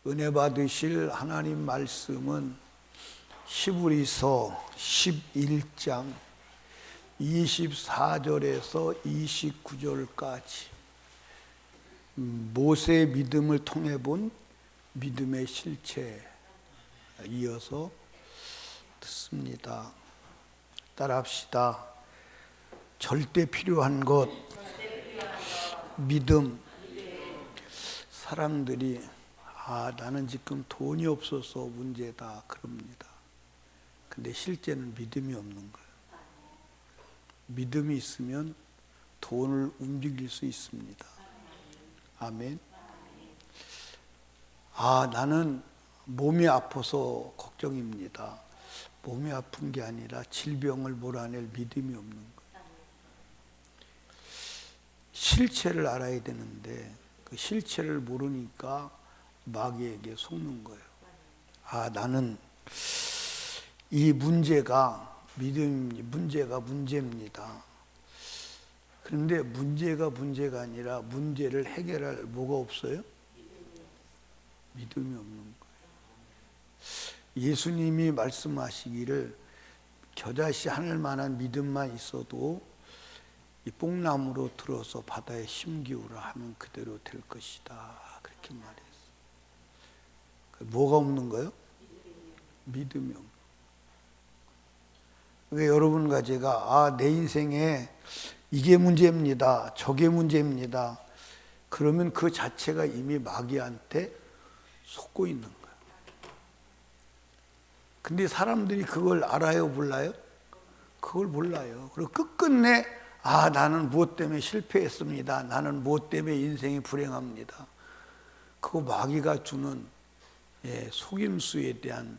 은혜 받으실 하나님 말씀은 히브리서 11장 24절에서 29절까지 모세의 믿음을 통해 본 믿음의 실체에 이어서 듣습니다. 따라합시다. 절대 필요한 것, 믿음. 사람들이 나는 지금 돈이 없어서 문제다 그럽니다. 근데 실제는 믿음이 없는 거예요. 믿음이 있으면 돈을 움직일 수 있습니다. 아멘. 나는 몸이 아파서 걱정입니다. 몸이 아픈 게 아니라 질병을 몰아낼 믿음이 없는 거예요. 실체를 알아야 되는데 그 실체를 모르니까 마귀에게 속는 거예요. 나는 이 문제가 문제입니다. 그런데 문제가 문제가 아니라 문제를 해결할 뭐가 없어요? 믿음이 없는 거예요. 예수님이 말씀하시기를 겨자씨 하늘 만한 믿음만 있어도 이 뽕나무로 들어서 바다에 심기우라 하면 그대로 될 것이다. 그렇게 말했어요. 뭐가 없는 거예요? 믿음이 없는 거예요. 왜 여러분과 제가 내 인생에 이게 문제입니다. 저게 문제입니다. 그러면 그 자체가 이미 마귀한테 속고 있는 거예요. 근데 사람들이 그걸 알아요, 몰라요? 그걸 몰라요. 그리고 끝끝내 나는 무엇 때문에 실패했습니다. 나는 무엇 때문에 인생이 불행합니다. 그거 마귀가 주는 속임수에 대한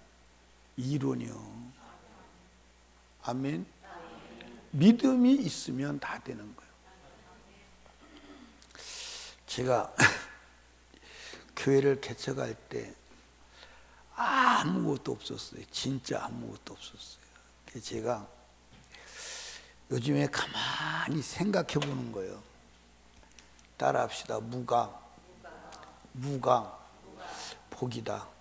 이론이요. 아멘. 믿음이 있으면 다 되는 거예요. 제가 교회를 개척할 때 아무것도 없었어요. 진짜 아무것도 없었어요. 제가 요즘에 가만히 생각해 보는 거예요. 따라합시다. 무강, 복이다.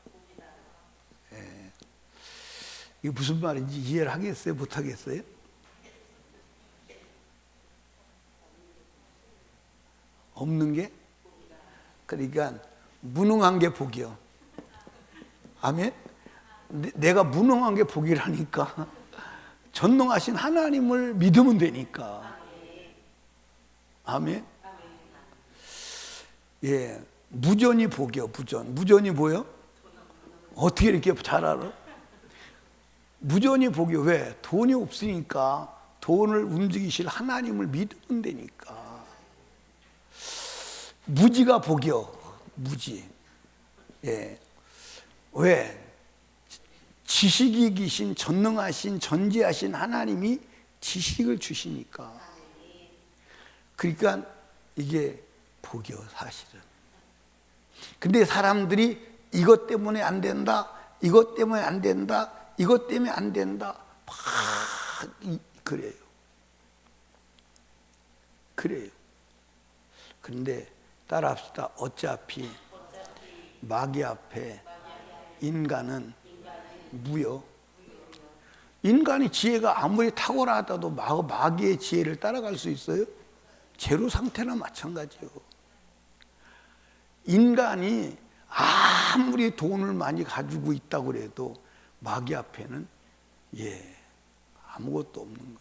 이게 무슨 말인지 이해를 하겠어요? 못 하겠어요? 없는 게? 그러니까 무능한 게 복이요. 아멘? 내가 무능한 게 복이라니까. 전능하신 하나님을 믿으면 되니까. 아멘? 무전이 복이요. 무전이 뭐요? 어떻게 이렇게 잘 알아? 무전이 복이요. 왜? 돈이 없으니까 돈을 움직이실 하나님을 믿으면 되니까. 무지가 복이요. 무지. 왜? 지식이 계신 전능하신 전지하신 하나님이 지식을 주시니까. 그러니까 이게 복이요, 사실은. 근데 사람들이 이것 때문에 안 된다, 이것 때문에 안 된다, 이것 때문에 안 된다, 막 그래요. 그런데 따라합시다. 어차피 마귀 앞에 인간은 무요. 인간이 지혜가 아무리 탁월하다도 마귀의 지혜를 따라갈 수 있어요? 제로 상태나 마찬가지요. 인간이 아무리 돈을 많이 가지고 있다고 그래도 마귀 앞에는 아무것도 없는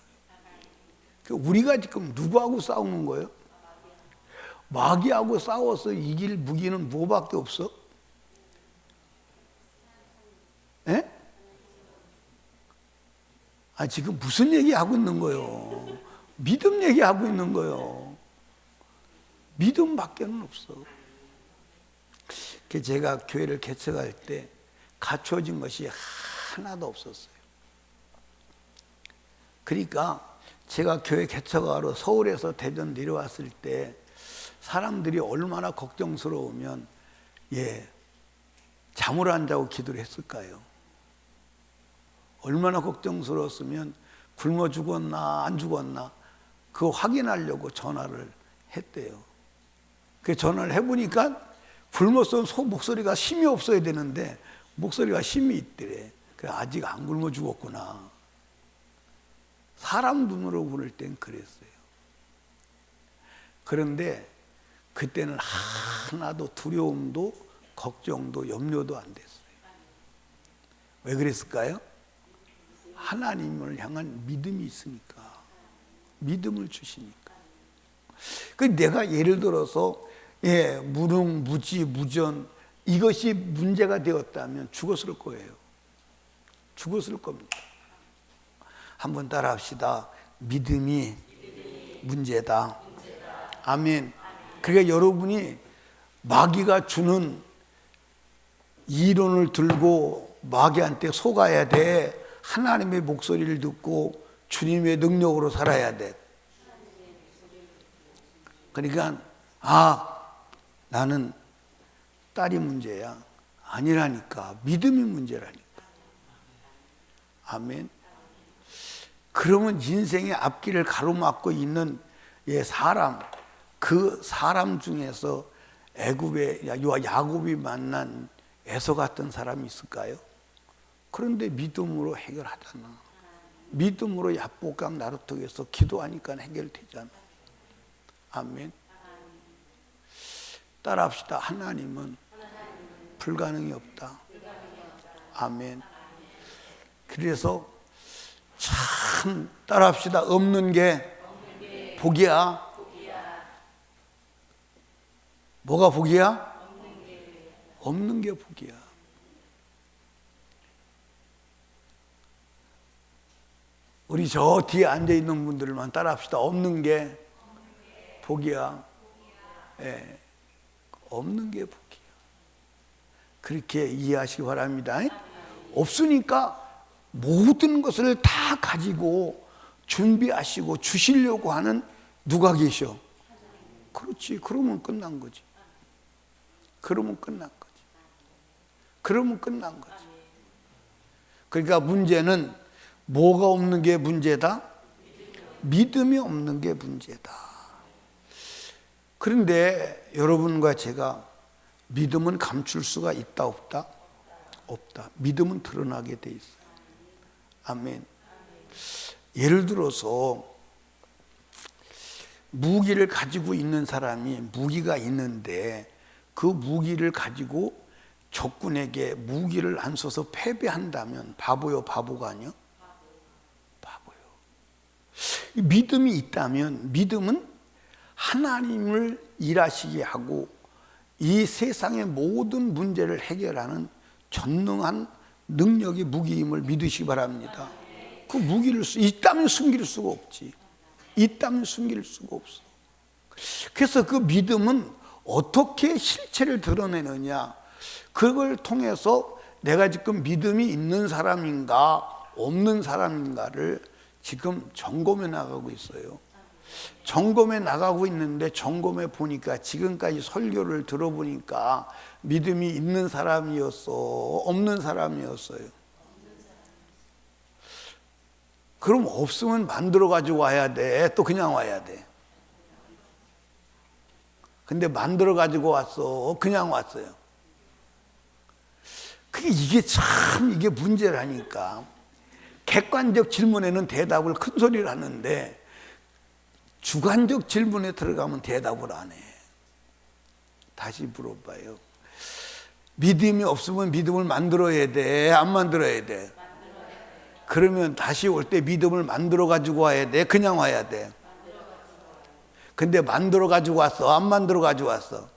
거예요. 우리가 지금 누구하고 싸우는 거예요? 마귀하고 싸워서 이길 무기는 뭐밖에 없어? 지금 무슨 얘기하고 있는 거예요? 믿음 얘기하고 있는 거예요. 믿음밖에는 없어. 제가 교회를 개척할 때 갖춰진 것이 하나도 없었어요. 그러니까 제가 교회 개척하러 서울에서 대전 내려왔을 때 사람들이 얼마나 걱정스러우면 잠을 안 자고 기도를 했을까요? 얼마나 걱정스러웠으면 굶어 죽었나 안 죽었나 그거 확인하려고 전화를 했대요. 그 전화를 해보니까 굶었으면 목소리가 힘이 없어야 되는데 목소리가 힘이 있더래. 그래, 아직 안 굶어 죽었구나. 사람 눈으로 볼 땐 그랬어요. 그런데 그때는 하나도 두려움도 걱정도 염려도 안 됐어요. 왜 그랬을까요? 하나님을 향한 믿음이 있으니까. 믿음을 주시니까. 그 내가 예를 들어서 무능, 무지, 무전 이것이 문제가 되었다면 죽었을 거예요. 죽었을 겁니다. 한번 따라 합시다. 믿음이 문제다. 아멘. 그러니까 여러분이 마귀가 주는 이론을 들고 마귀한테 속아야 돼. 하나님의 목소리를 듣고 주님의 능력으로 살아야 돼. 그러니까 나는 딸이 문제야. 아니라니까. 믿음이 문제라니까. 아멘. 그러면 인생의 앞길을 가로막고 있는 사람, 그 사람 중에서 애굽의 야곱이 만난 에서 같은 사람이 있을까요? 그런데 믿음으로 해결하잖아. 믿음으로 야복강 나루터에서 기도하니까 해결되잖아. 아멘. 따라합시다. 하나님은 불가능이 없다. 아멘. 그래서 참 따라합시다. 없는 게 복이야. 뭐가 복이야? 없는 게 복이야. 우리 저 뒤에 앉아 있는 분들만 따라합시다. 없는 게 복이야. 예, 없는 게 복이야. 그렇게 이해하시기 바랍니다. 없으니까 모든 것을 다 가지고 준비하시고 주시려고 하는 누가 계셔? 그렇지. 그러면 끝난 거지. 그러면 끝난 거지. 그러면 끝난 거지. 그러니까 문제는 뭐가 없는 게 문제다? 믿음이 없는 게 문제다. 그런데 여러분과 제가 믿음은 감출 수가 있다 없다? 없다. 믿음은 드러나게 돼 있어요. 아멘. 예를 들어서 무기를 가지고 있는 사람이 무기가 있는데 그 무기를 가지고 적군에게 무기를 안 써서 패배한다면 바보요, 바보가 아니요? 바보요. 믿음이 있다면 믿음은 하나님을 일하시게 하고 이 세상의 모든 문제를 해결하는 전능한 능력의 무기임을 믿으시기 바랍니다. 그 무기를 있다면 숨길 수가 없지. 있다면 숨길 수가 없어. 그래서 그 믿음은 어떻게 실체를 드러내느냐, 그걸 통해서 내가 지금 믿음이 있는 사람인가 없는 사람인가를 지금 점검해 나가고 있어요. 점검해 나가고 있는데 점검해 보니까 지금까지 설교를 들어보니까 믿음이 있는 사람이었어, 없는 사람이었어요? 그럼 없으면 만들어 가지고 와야 돼? 또 그냥 와야 돼? 근데 만들어 가지고 왔어? 그냥 왔어요? 이게 참 이게 문제라니까. 객관적 질문에는 대답을 큰 소리를 하는데 주관적 질문에 들어가면 대답을 안 해. 다시 물어봐요. 믿음이 없으면 믿음을 만들어야 돼? 안 만들어야 돼? 그러면 다시 올 때 믿음을 만들어 가지고 와야 돼? 그냥 와야 돼? 근데 만들어 가지고 왔어? 안 만들어 가지고 왔어?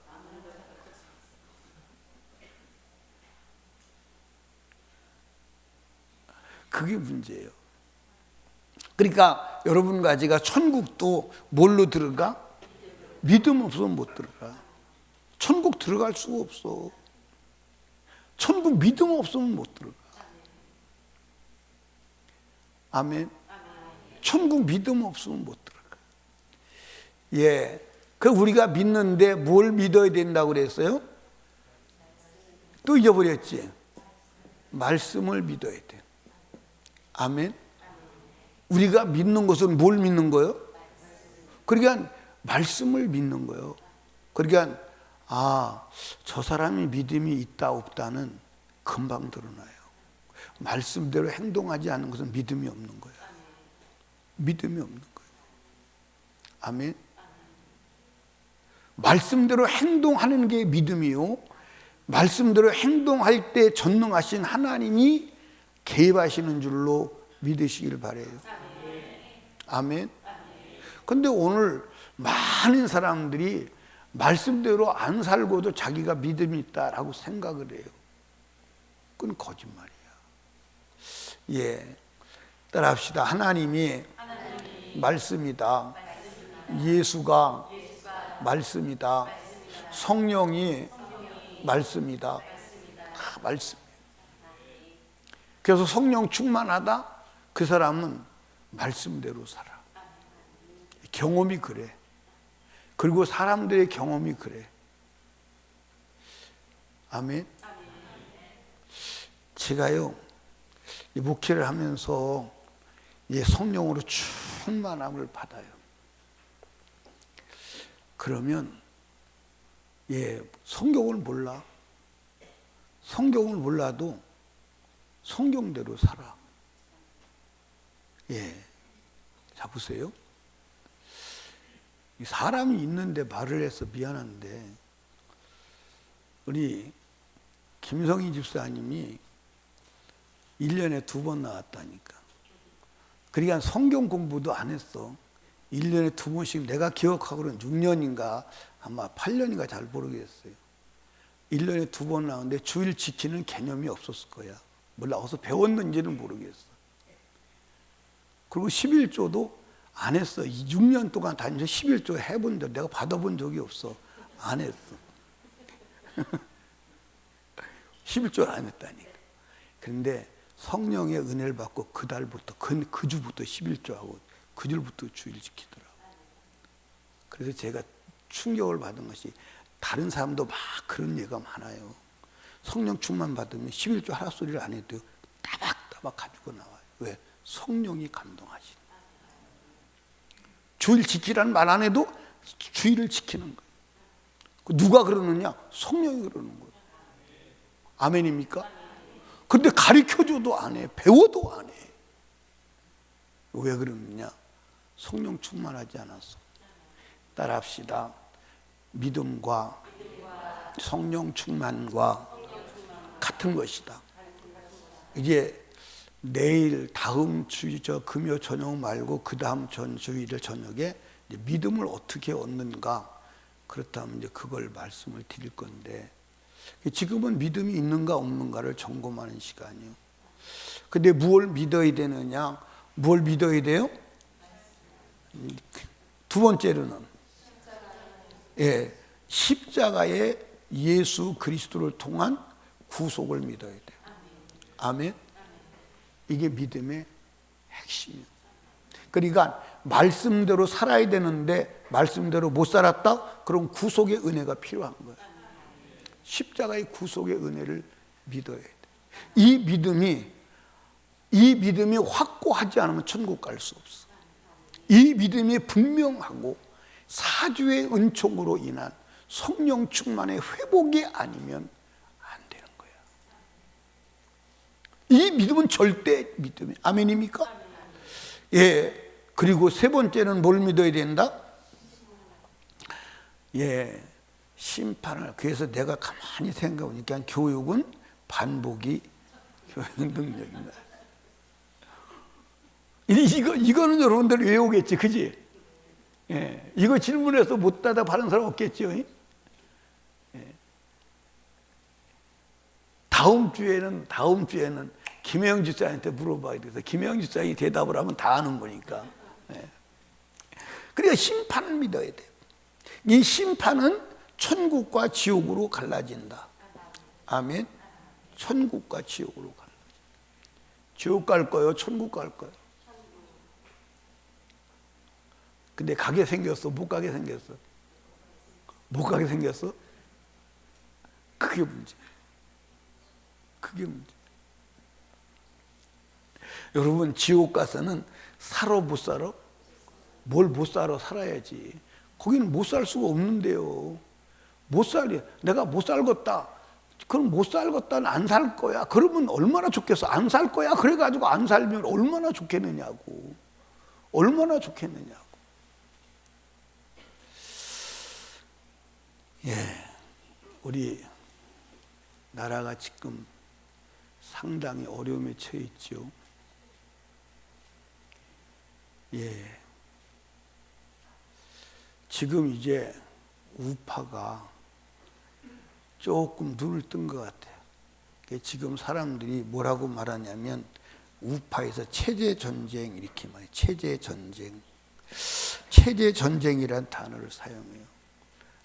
그게 문제예요. 그러니까 여러분과 제가 천국도 뭘로 들어가? 믿음 없으면 못 들어가. 천국 들어갈 수가 없어. 천국 믿음 없으면 못 들어가. 아멘. 천국 믿음 없으면 못 들어가. 예. 그 우리가 믿는데 뭘 믿어야 된다고 그랬어요? 또 잊어버렸지? 말씀을 믿어야 돼. 아멘. 우리가 믿는 것은 뭘 믿는 거예요? 그러니까 말씀을 믿는 거예요. 그러니까 저 사람이 믿음이 있다 없다는 금방 드러나요. 말씀대로 행동하지 않는 것은 믿음이 없는 거예요. 믿음이 없는 거예요. 아멘. 말씀대로 행동하는 게 믿음이요, 말씀대로 행동할 때 전능하신 하나님이 개입하시는 줄로 믿으시길 바라요. 아멘. 근데 오늘 많은 사람들이 말씀대로 안 살고도 자기가 믿음이 있다라고 생각을 해요. 그건 거짓말이야. 예, 따라합시다. 하나님이 말씀이다. 예수가 말씀이다. 성령이 말씀이다. 다 말씀. 그래서 성령 충만하다, 그 사람은 말씀대로 살아. 경험이 그래. 그리고 사람들의 경험이 그래. 아멘. 제가요, 이 목회를 하면서 성령으로 충만함을 받아요. 그러면 성경을 몰라. 성경을 몰라도 성경대로 살아. 자, 보세요. 사람이 있는데 말을 해서 미안한데, 우리 김성희 집사님이 1년에 2번 나왔다니까. 그러니까 성경 공부도 안 했어. 1년에 2번씩, 내가 기억하고는 6년인가 아마 8년인가 잘 모르겠어요. 1년에 2번 나오는데 주일 지키는 개념이 없었을 거야. 몰라, 어디서 배웠는지는 모르겠어. 그리고 11조도 안 했어. 6년 동안 다니면서 11조 해본 적, 내가 받아본 적이 없어. 안 했어. 11조를 안 했다니까. 그런데 성령의 은혜를 받고 그 달부터, 그 주부터 11조하고 그 줄부터 주일 지키더라고. 그래서 제가 충격을 받은 것이, 다른 사람도 막 그런 예가 많아요. 성령 충만 받으면 11조 하라 소리를 안 해도 따박따박 가지고 나와요. 왜? 성령이 감동하시는. 주일 지키라는 말 안 해도 주일을 지키는 거예요. 누가 그러느냐? 성령이 그러는 거예요. 아멘입니까? 근데 가르쳐줘도 안 해. 배워도 안 해. 왜 그러느냐? 성령 충만하지 않았어. 따라합시다. 믿음과 성령 충만과 같은 것이다. 이제 내일, 다음 주 금요 저녁 말고 그 다음 주일 저녁에 믿음을 어떻게 얻는가, 그렇다면 이제 그걸 말씀을 드릴 건데, 지금은 믿음이 있는가 없는가를 점검하는 시간이요. 근데 무엇을 믿어야 되느냐? 뭘 믿어야 돼요? 두 번째로는 십자가의 예수 그리스도를 통한 구속을 믿어야 돼요. 아멘. 이게 믿음의 핵심이에요. 그러니까 말씀대로 살아야 되는데 말씀대로 못 살았다? 그럼 구속의 은혜가 필요한 거예요. 십자가의 구속의 은혜를 믿어야 돼요. 이 믿음이 확고하지 않으면 천국 갈 수 없어. 이 믿음이 분명하고 사주의 은총으로 인한 성령 충만의 회복이 아니면 안 되는 거야. 이 믿음은 절대 믿음이. 아멘입니까? 예. 그리고 세 번째는 뭘 믿어야 된다? 심판을. 그래서 내가 가만히 생각해보니까 교육은 반복이 교육은 능력입니다. 이거는 여러분들 외우겠지, 그지? 이거 질문해서 못 대답하는 사람 없겠죠? 다음 주에는 김혜영 집사님한테 물어봐야 돼서 김혜영 집사님이 대답을 하면 다 아는 거니까. 그러니까 심판을 믿어야 돼요. 이 심판은 천국과 지옥으로 갈라진다. 아멘. 천국과 지옥으로 갈라진다. 지옥 갈 거요, 천국 갈 거요? 근데 가게 생겼어, 못 가게 생겼어? 못 가게 생겼어? 그게 문제. 그게 문제. 여러분, 지옥 가서는 살아 못 살아? 뭘 못 살아? 살아야지. 거기는 못 살 수가 없는데요. 못 살이, 내가 못 살겠다. 그럼 못 살겠다는 안 살 거야. 그러면 얼마나 좋겠어. 안 살 거야. 그래가지고 안 살면 얼마나 좋겠느냐고. 얼마나 좋겠느냐고. 예, 우리 나라가 지금 상당히 어려움에 처해 있죠. 예, 지금 이제 우파가 조금 눈을 뜬 것 같아요. 지금 사람들이 뭐라고 말하냐면 우파에서 체제 전쟁 이렇게 말해요. 체제 전쟁. 체제 전쟁이란 단어를 사용해요.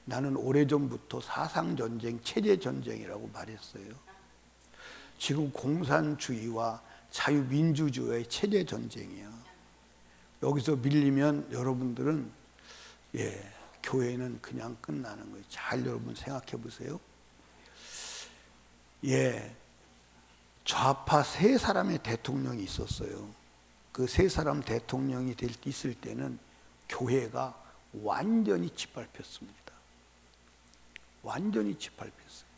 나는 오래전부터 사상 전쟁, 체제 전쟁이라고 말했어요. 지금 공산주의와 자유민주주의의 체제 전쟁이야. 여기서 밀리면 여러분들은 교회는 그냥 끝나는 거예요. 잘 여러분 생각해 보세요. 좌파 세 사람의 대통령이 있었어요. 그 세 사람 대통령이 있을 때는 교회가 완전히 짓밟혔습니다. 완전히 짓밟혔어요.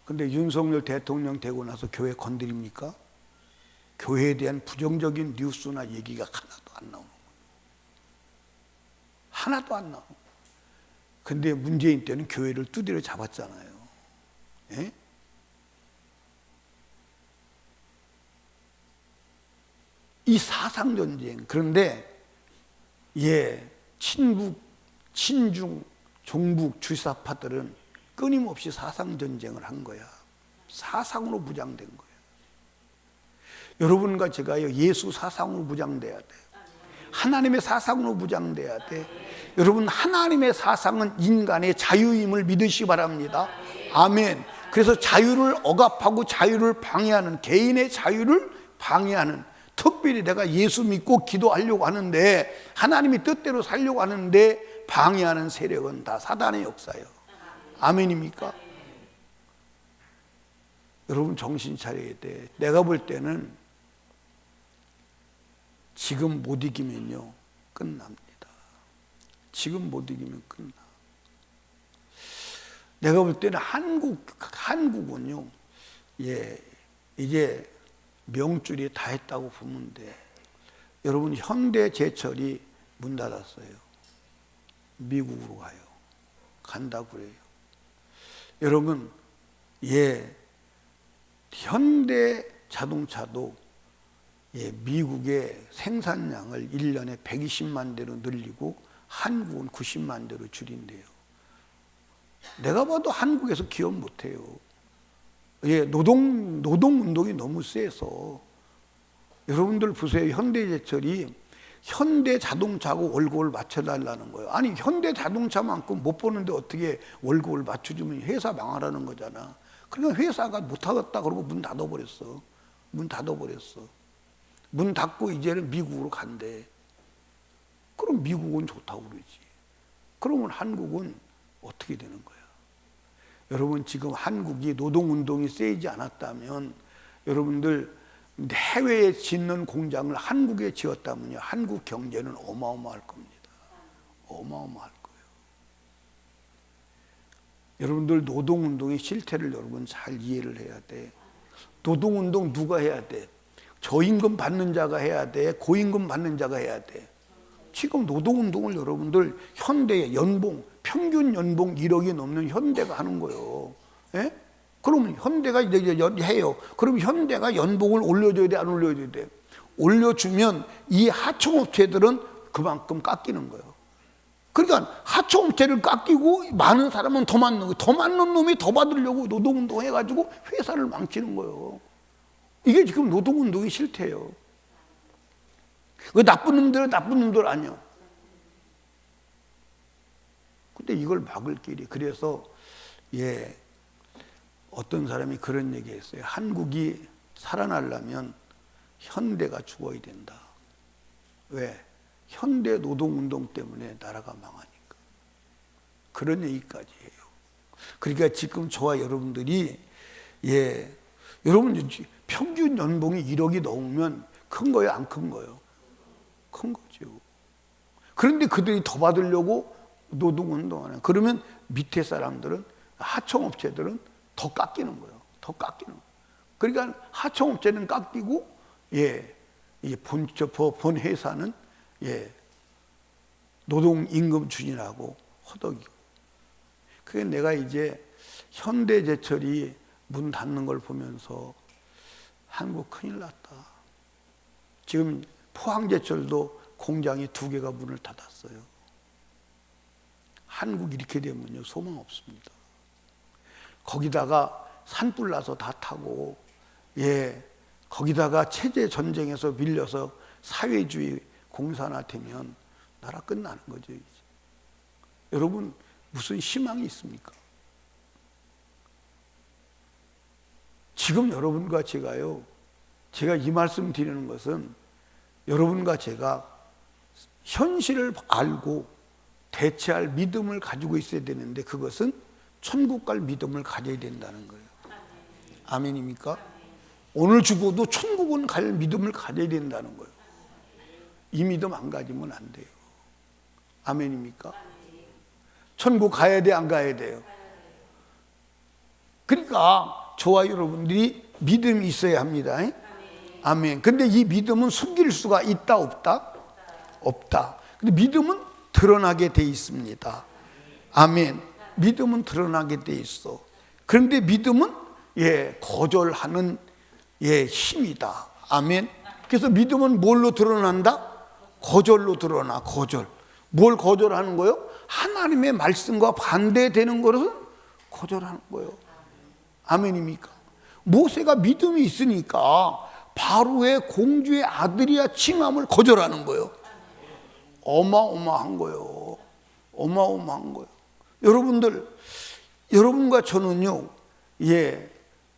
근데 윤석열 대통령 되고 나서 교회 건드립니까? 교회에 대한 부정적인 뉴스나 얘기가 하나도 안 나오는 거예요. 하나도 안 나오는 거예요. 근데 문재인 때는 교회를 두드려 잡았잖아요. 예? 이 사상전쟁. 그런데 친북, 친중, 종북 주사파들은 끊임없이 사상전쟁을 한 거야. 사상으로 무장된 거야. 여러분과 제가요, 예수 사상으로 무장돼야 돼. 하나님의 사상으로 무장돼야 돼. 여러분, 하나님의 사상은 인간의 자유임을 믿으시기 바랍니다. 아멘. 그래서 자유를 억압하고 자유를 방해하는, 개인의 자유를 방해하는, 특별히 내가 예수 믿고 기도하려고 하는데 하나님이 뜻대로 살려고 하는데 방해하는 세력은 다 사단의 역사예요. 아멘입니까? 여러분 정신 차려야 돼. 내가 볼 때는 지금 못 이기면요 끝납니다. 지금 못 이기면 끝나. 내가 볼 때는 한국은요 이제 명줄이 다 했다고 보면 돼. 여러분 현대제철이 문 닫았어요. 미국으로 가요. 간다고 그래요. 여러분 현대 자동차도 미국의 생산량을 1년에 120만 대로 늘리고 한국은 90만 대로 줄인대요. 내가 봐도 한국에서 기업 못해요. 노동운동이 너무 세서. 여러분들 보세요. 현대제철이 현대자동차하고 월급을 맞춰달라는 거예요. 아니 현대자동차만큼 못 버는데 어떻게 월급을 맞춰주면 회사 망하라는 거잖아. 그러니까 회사가 못하겠다 그러고 문 닫아버렸어. 문 닫고 이제는 미국으로 간대. 그럼 미국은 좋다고 그러지. 그러면 한국은 어떻게 되는 거야? 여러분 지금 한국이 노동운동이 세지 않았다면 여러분들 해외에 짓는 공장을 한국에 지었다면요 한국 경제는 어마어마할 겁니다. 어마어마할 거예요. 여러분들 노동운동의 실태를 여러분 잘 이해를 해야 돼. 노동운동 누가 해야 돼? 저임금 받는 자가 해야 돼? 고임금 받는 자가 해야 돼? 지금 노동운동을 여러분들 현대의 연봉, 평균 연봉 1억이 넘는 현대가 하는 거예요. 예? 그러면 현대가 이제 해요. 그럼 현대가 연봉을 올려줘야 돼, 안 올려줘야 돼? 올려주면 이 하청업체들은 그만큼 깎이는 거예요. 그러니까 하청업체를 깎이고 많은 사람은 더 많는 거예요. 더 많은 놈이 더 받으려고 노동운동 해가지고 회사를 망치는 거예요. 이게 지금 노동운동이 싫대요. 그 나쁜 놈들은 나쁜 놈들 아니야. 근데 이걸 막을 길이. 그래서 어떤 사람이 그런 얘기했어요. 한국이 살아나려면 현대가 죽어야 된다. 왜? 현대 노동운동 때문에 나라가 망하니까. 그런 얘기까지 해요. 그러니까 지금 저와 여러분들이 여러분 평균 연봉이 1억이 넘으면 큰 거예요, 안 큰 거예요? 큰 거죠. 그런데 그들이 더 받으려고 노동운동하는. 그러면 밑에 사람들은, 하청업체들은 더 깎이는 거예요. 더 깎이는 거예요. 그러니까 하청업체는 깎이고, 이 본 회사는 노동임금 추진하고 허덕이고. 그게 내가 이제 현대제철이 문 닫는 걸 보면서 한국 큰일 났다. 지금 포항제철도 공장이 2개가 문을 닫았어요. 한국 이렇게 되면요, 소망 없습니다. 거기다가 산불 나서 다 타고, 거기다가 체제 전쟁에서 밀려서 사회주의 공산화 되면 나라 끝나는 거죠, 이제. 여러분, 무슨 희망이 있습니까? 지금 여러분과 제가요, 제가 이 말씀 드리는 것은 여러분과 제가 현실을 알고 대체할 믿음을 가지고 있어야 되는데, 그것은 천국 갈 믿음을 가져야 된다는 거예요. 아멘입니까? 오늘 죽어도 천국은 갈 믿음을 가져야 된다는 거예요. 이 믿음 안 가지면 안 돼요. 아멘입니까? 천국 가야 돼, 안 가야 돼요? 그러니까 저와 여러분들이 믿음이 있어야 합니다. 아멘. 근데 이 믿음은 숨길 수가 있다, 없다? 없다. 근데 믿음은 드러나게 돼 있습니다. 아멘. 믿음은 드러나게 돼 있어. 그런데 믿음은 거절하는 힘이다. 아멘. 그래서 믿음은 뭘로 드러난다? 거절로 드러나. 거절. 뭘 거절하는 거예요? 하나님의 말씀과 반대되는 것은 거절하는 거예요. 아멘입니까? 모세가 믿음이 있으니까 바로의 공주의 아들이야 칭함을 거절하는 거예요. 어마어마한 거예요. 어마어마한 거예요. 여러분들, 여러분과 저는요,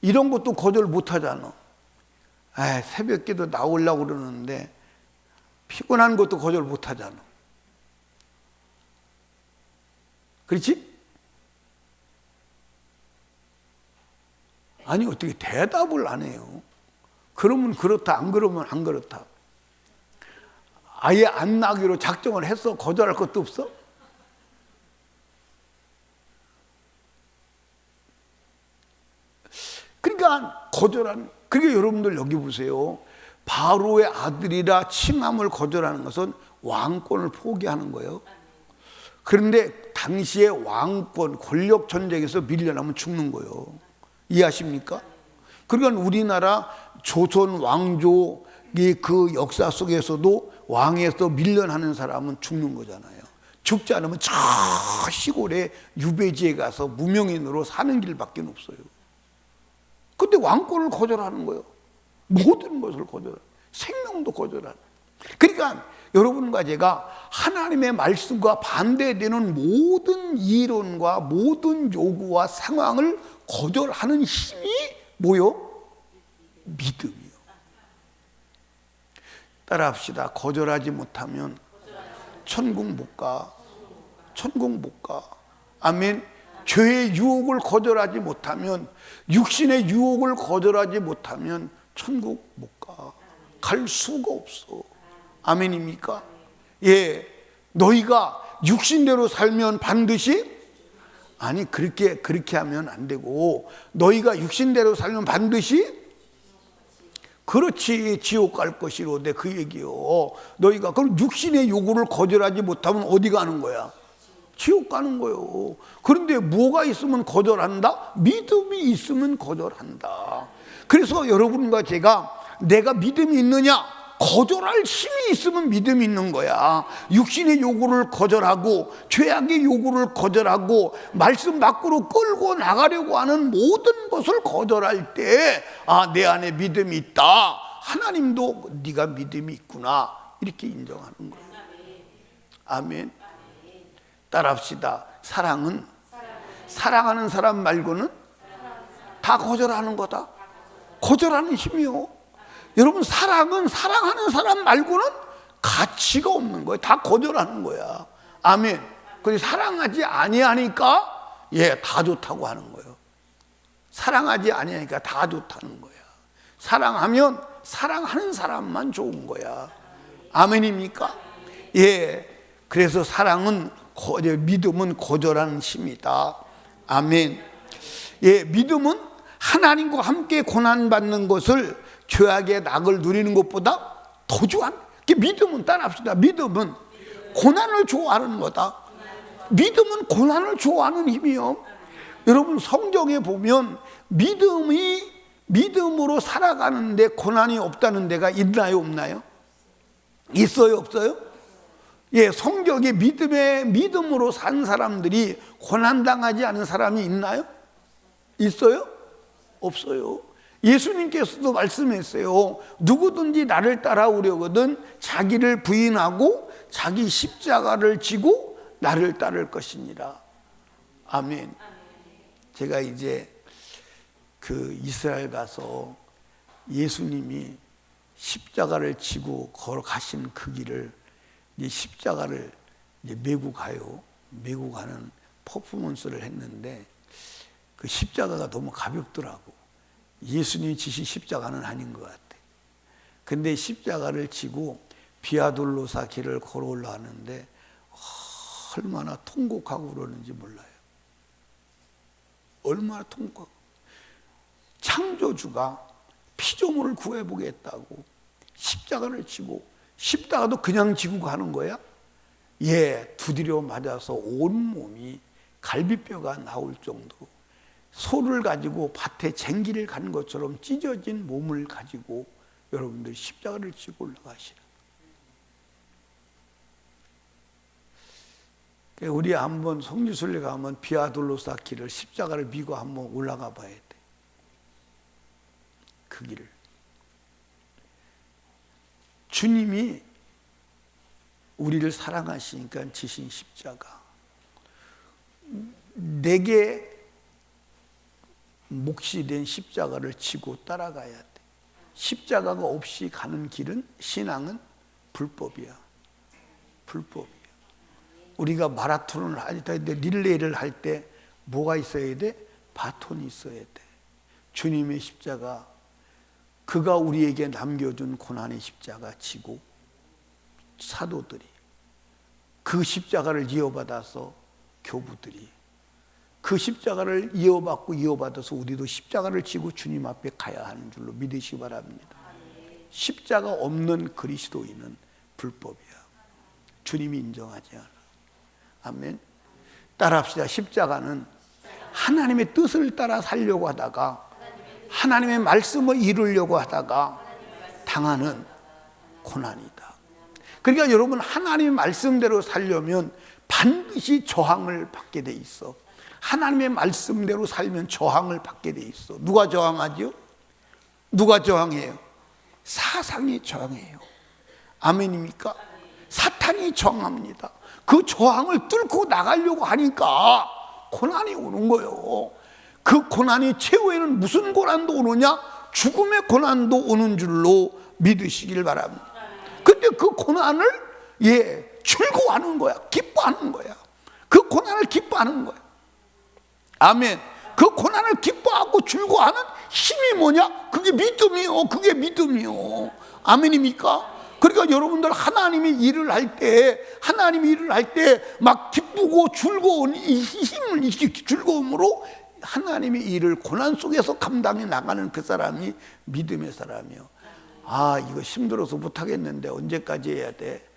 이런 것도 거절 못 하잖아. 새벽기도 나오려고 그러는데 피곤한 것도 거절 못 하잖아. 그렇지? 아니, 어떻게 대답을 안 해요? 그러면 그렇다, 안 그러면 안 그렇다. 아예 안 나기로 작정을 했어? 거절할 것도 없어? 그러니까 거절하는. 그러니까 여러분들 여기 보세요. 바로의 아들이라 칭함을 거절하는 것은 왕권을 포기하는 거예요. 그런데 당시에 왕권, 권력 전쟁에서 밀려나면 죽는 거예요. 이해하십니까? 그러니까 우리나라 조선 왕조의 그 역사 속에서도 왕에서 밀려나는 사람은 죽는 거잖아요. 죽지 않으면 저 시골에 유배지에 가서 무명인으로 사는 길밖에 없어요. 근데 왕권을 거절하는 거예요. 모든 것을 거절하는, 생명도 거절하는. 그러니까 여러분과 제가 하나님의 말씀과 반대되는 모든 이론과 모든 요구와 상황을 거절하는 힘이 뭐요? 믿음이요. 따라합시다. 거절하지 못하면 천국 못 가. 천국 못 가. 아멘. 죄의 유혹을 거절하지 못하면, 육신의 유혹을 거절하지 못하면 천국 못 가. 갈 수가 없어. 아멘입니까? 너희가 육신대로 살면 반드시, 아니, 그렇게 하면 안 되고, 너희가 육신대로 살면 반드시, 그렇지, 지옥 갈 것이로되, 그 얘기요. 너희가 그럼 육신의 요구를 거절하지 못하면 어디 가는 거야? 지옥 가는 거예요. 그런데 뭐가 있으면 거절한다? 믿음이 있으면 거절한다. 그래서 여러분과 제가, 내가 믿음이 있느냐? 거절할 힘이 있으면 믿음이 있는 거야. 육신의 요구를 거절하고 죄악의 요구를 거절하고 말씀 밖으로 끌고 나가려고 하는 모든 것을 거절할 때, 내 안에 믿음이 있다. 하나님도 네가 믿음이 있구나, 이렇게 인정하는 거예요. 아멘. 따라합시다. 사랑은 사랑하는 사람 말고는 다 거절하는 거다. 거절하는 힘이요. 여러분, 사랑은 사랑하는 사람 말고는 가치가 없는 거예요. 다 거절하는 거야. 아멘. 근데 사랑하지 아니하니까 다 좋다고 하는 거예요. 사랑하지 아니하니까 다 좋다는 거야. 사랑하면 사랑하는 사람만 좋은 거야. 아멘입니까? 그래서 사랑은 믿음은 고절하는 힘이다. 아멘. 예, 믿음은 하나님과 함께 고난받는 것을 죄악의 낙을 누리는 것보다 더 좋아하는, 믿음은 따라합시다. 믿음은 고난을 좋아하는 거다. 믿음은 고난을 좋아하는 힘이요. 여러분 성경에 보면 믿음으로 살아가는데 고난이 없다는 데가 있나요, 없나요? 있어요, 없어요? 예, 성경에 믿음으로 산 사람들이 고난당하지 않은 사람이 있나요? 있어요? 없어요. 예수님께서도 말씀했어요. 누구든지 나를 따라오려거든 자기를 부인하고 자기 십자가를 지고 나를 따를 것이니라. 아멘. 제가 이제 그 이스라엘 가서 예수님이 십자가를 지고 걸어가신 그 길을 이제 십자가를 이제 메고 가요. 메고 가는 퍼포먼스를 했는데 그 십자가가 너무 가볍더라고. 예수님이 지신 십자가는 아닌 것 같아. 근데 십자가를 지고 비아돌로사 길을 걸어 올라왔는데 얼마나 통곡하고 그러는지 몰라요. 얼마나 통곡하고. 창조주가 피조물을 구해보겠다고 십자가를 지고, 십자가도 그냥 지고 가는 거야? 예, 두드려 맞아서 온몸이 갈비뼈가 나올 정도로 소를 가지고 밭에 쟁기를 간 것처럼 찢어진 몸을 가지고 여러분들 십자가를 지고 올라가시라. 우리 한번 성지순례 가면 비아돌로사 길을 십자가를 미고 한번 올라가 봐야 돼. 그 길을. 주님이 우리를 사랑하시니까 지신 십자가. 내게 몫이 된 십자가를 지고 따라가야 돼. 십자가가 없이 가는 길은, 신앙은 불법이야. 불법이야. 우리가 마라톤을 할 때, 릴레이를 할 때 뭐가 있어야 돼? 바톤이 있어야 돼. 주님의 십자가, 그가 우리에게 남겨준 고난의 십자가 지고 사도들이, 그 십자가를 이어받아서 교부들이, 그 십자가를 이어받아서 우리도 십자가를 지고 주님 앞에 가야 하는 줄로 믿으시기 바랍니다. 십자가 없는 그리스도인은 불법이야. 주님이 인정하지 않아. 아멘. 따라합시다. 십자가는 하나님의 뜻을 따라 살려고 하다가, 하나님의 말씀을 이루려고 하다가 당하는 고난이다. 그러니까 여러분, 하나님의 말씀대로 살려면 반드시 저항을 받게 돼 있어. 하나님의 말씀대로 살면 저항을 받게 돼 있어. 누가 저항하죠? 누가 저항해요? 사상이 저항해요. 아멘입니까? 사탄이 저항합니다. 그 저항을 뚫고 나가려고 하니까 고난이 오는 거예요. 그 고난이 최후에는 무슨 고난도 오느냐? 죽음의 고난도 오는 줄로 믿으시길 바랍니다. 근데 그 고난을 즐거워하는 거야. 기뻐하는 거야. 그 고난을 기뻐하는 거야. 아멘. 그 고난을 기뻐하고 즐거워하는 힘이 뭐냐? 그게 믿음이요. 그게 믿음이요. 아멘입니까? 그러니까 여러분들 하나님이 일을 할 때 막 기쁘고 즐거운 이 힘을, 이 즐거움으로 하나님의 일을 고난 속에서 감당해 나가는 그 사람이 믿음의 사람이요. 아, 이거 힘들어서 못하겠는데 언제까지 해야 돼?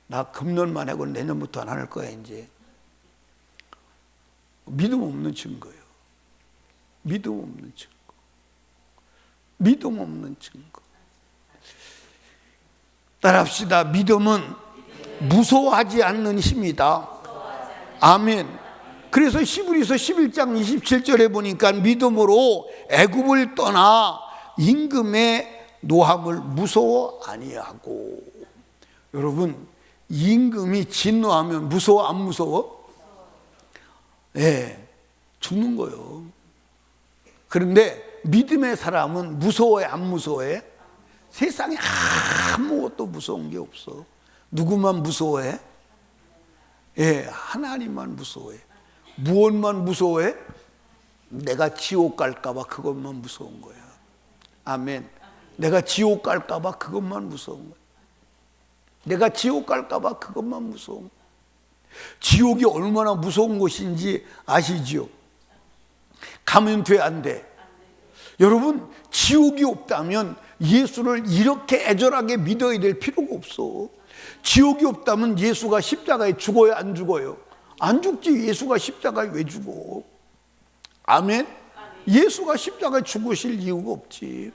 나 금년만 하고 내년부터 안 할 거야 이제. 믿음 없는 증거예요. 믿음 없는 증거. 믿음 없는 증거. 따라합시다. 믿음은 무서워하지 않는 힘이다. 아멘. 그래서 히브리서 11장 27절에 보니까 믿음으로 애굽을 떠나 임금의 노함을 무서워 아니하고. 여러분, 임금이 진노하면 무서워 안 무서워? 예, 죽는 거예요. 그런데 믿음의 사람은 무서워해 안 무서워해? 세상에 아무것도 무서운 게 없어. 누구만 무서워해? 예, 하나님만 무서워해. 무엇만 무서워해? 내가 지옥 갈까 봐 그것만 무서운 거야. 아멘. 내가 지옥 갈까 봐 그것만 무서운 거야. 내가 지옥 갈까 봐 그것만 무서운 거야. 지옥이 얼마나 무서운 곳인지 아시지요? 가면 돼, 안 돼? 여러분, 지옥이 없다면 예수를 이렇게 애절하게 믿어야 될 필요가 없어. 지옥이 없다면 예수가 십자가에 죽어요, 안 죽어요? 안 죽지. 예수가 십자가에 왜 죽어? 아멘? 예수가 십자가에 죽으실 이유가 없지.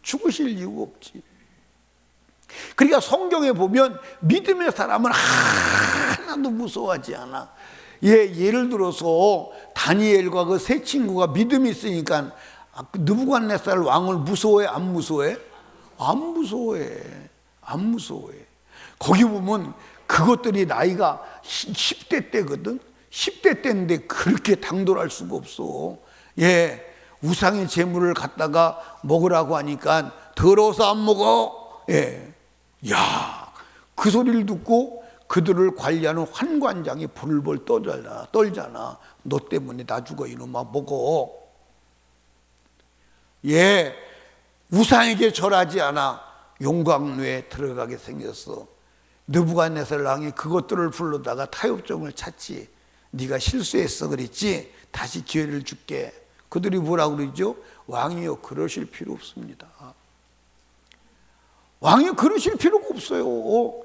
죽으실 이유가 없지. 그러니까 성경에 보면 믿음의 사람은 하나도 무서워하지 않아. 예를 들어서 다니엘과 그 세 친구가 믿음이 있으니까 느부갓네살 왕을 무서워해, 안 무서워해? 안 무서워해. 안 무서워해. 거기 보면 그것들이 나이가 10대 때거든. 10대 때인데 그렇게 당돌할 수가 없어. 우상의 제물을 갖다가 먹으라고 하니까 더러워서 안 먹어. 그 소리를 듣고 그들을 관리하는 환관장이 벌벌 떨잖아. 너 때문에 나 죽어, 이놈아, 먹어. 우상에게 절하지 않아. 용광로에 들어가게 생겼어. 느부갓네살 왕이 그것들을 불러다가 타협점을 찾지. 네가 실수했어 그랬지? 다시 기회를 줄게. 그들이 뭐라고 그러죠? 왕이요, 그러실 필요 없습니다. 왕이 그러실 필요가 없어요.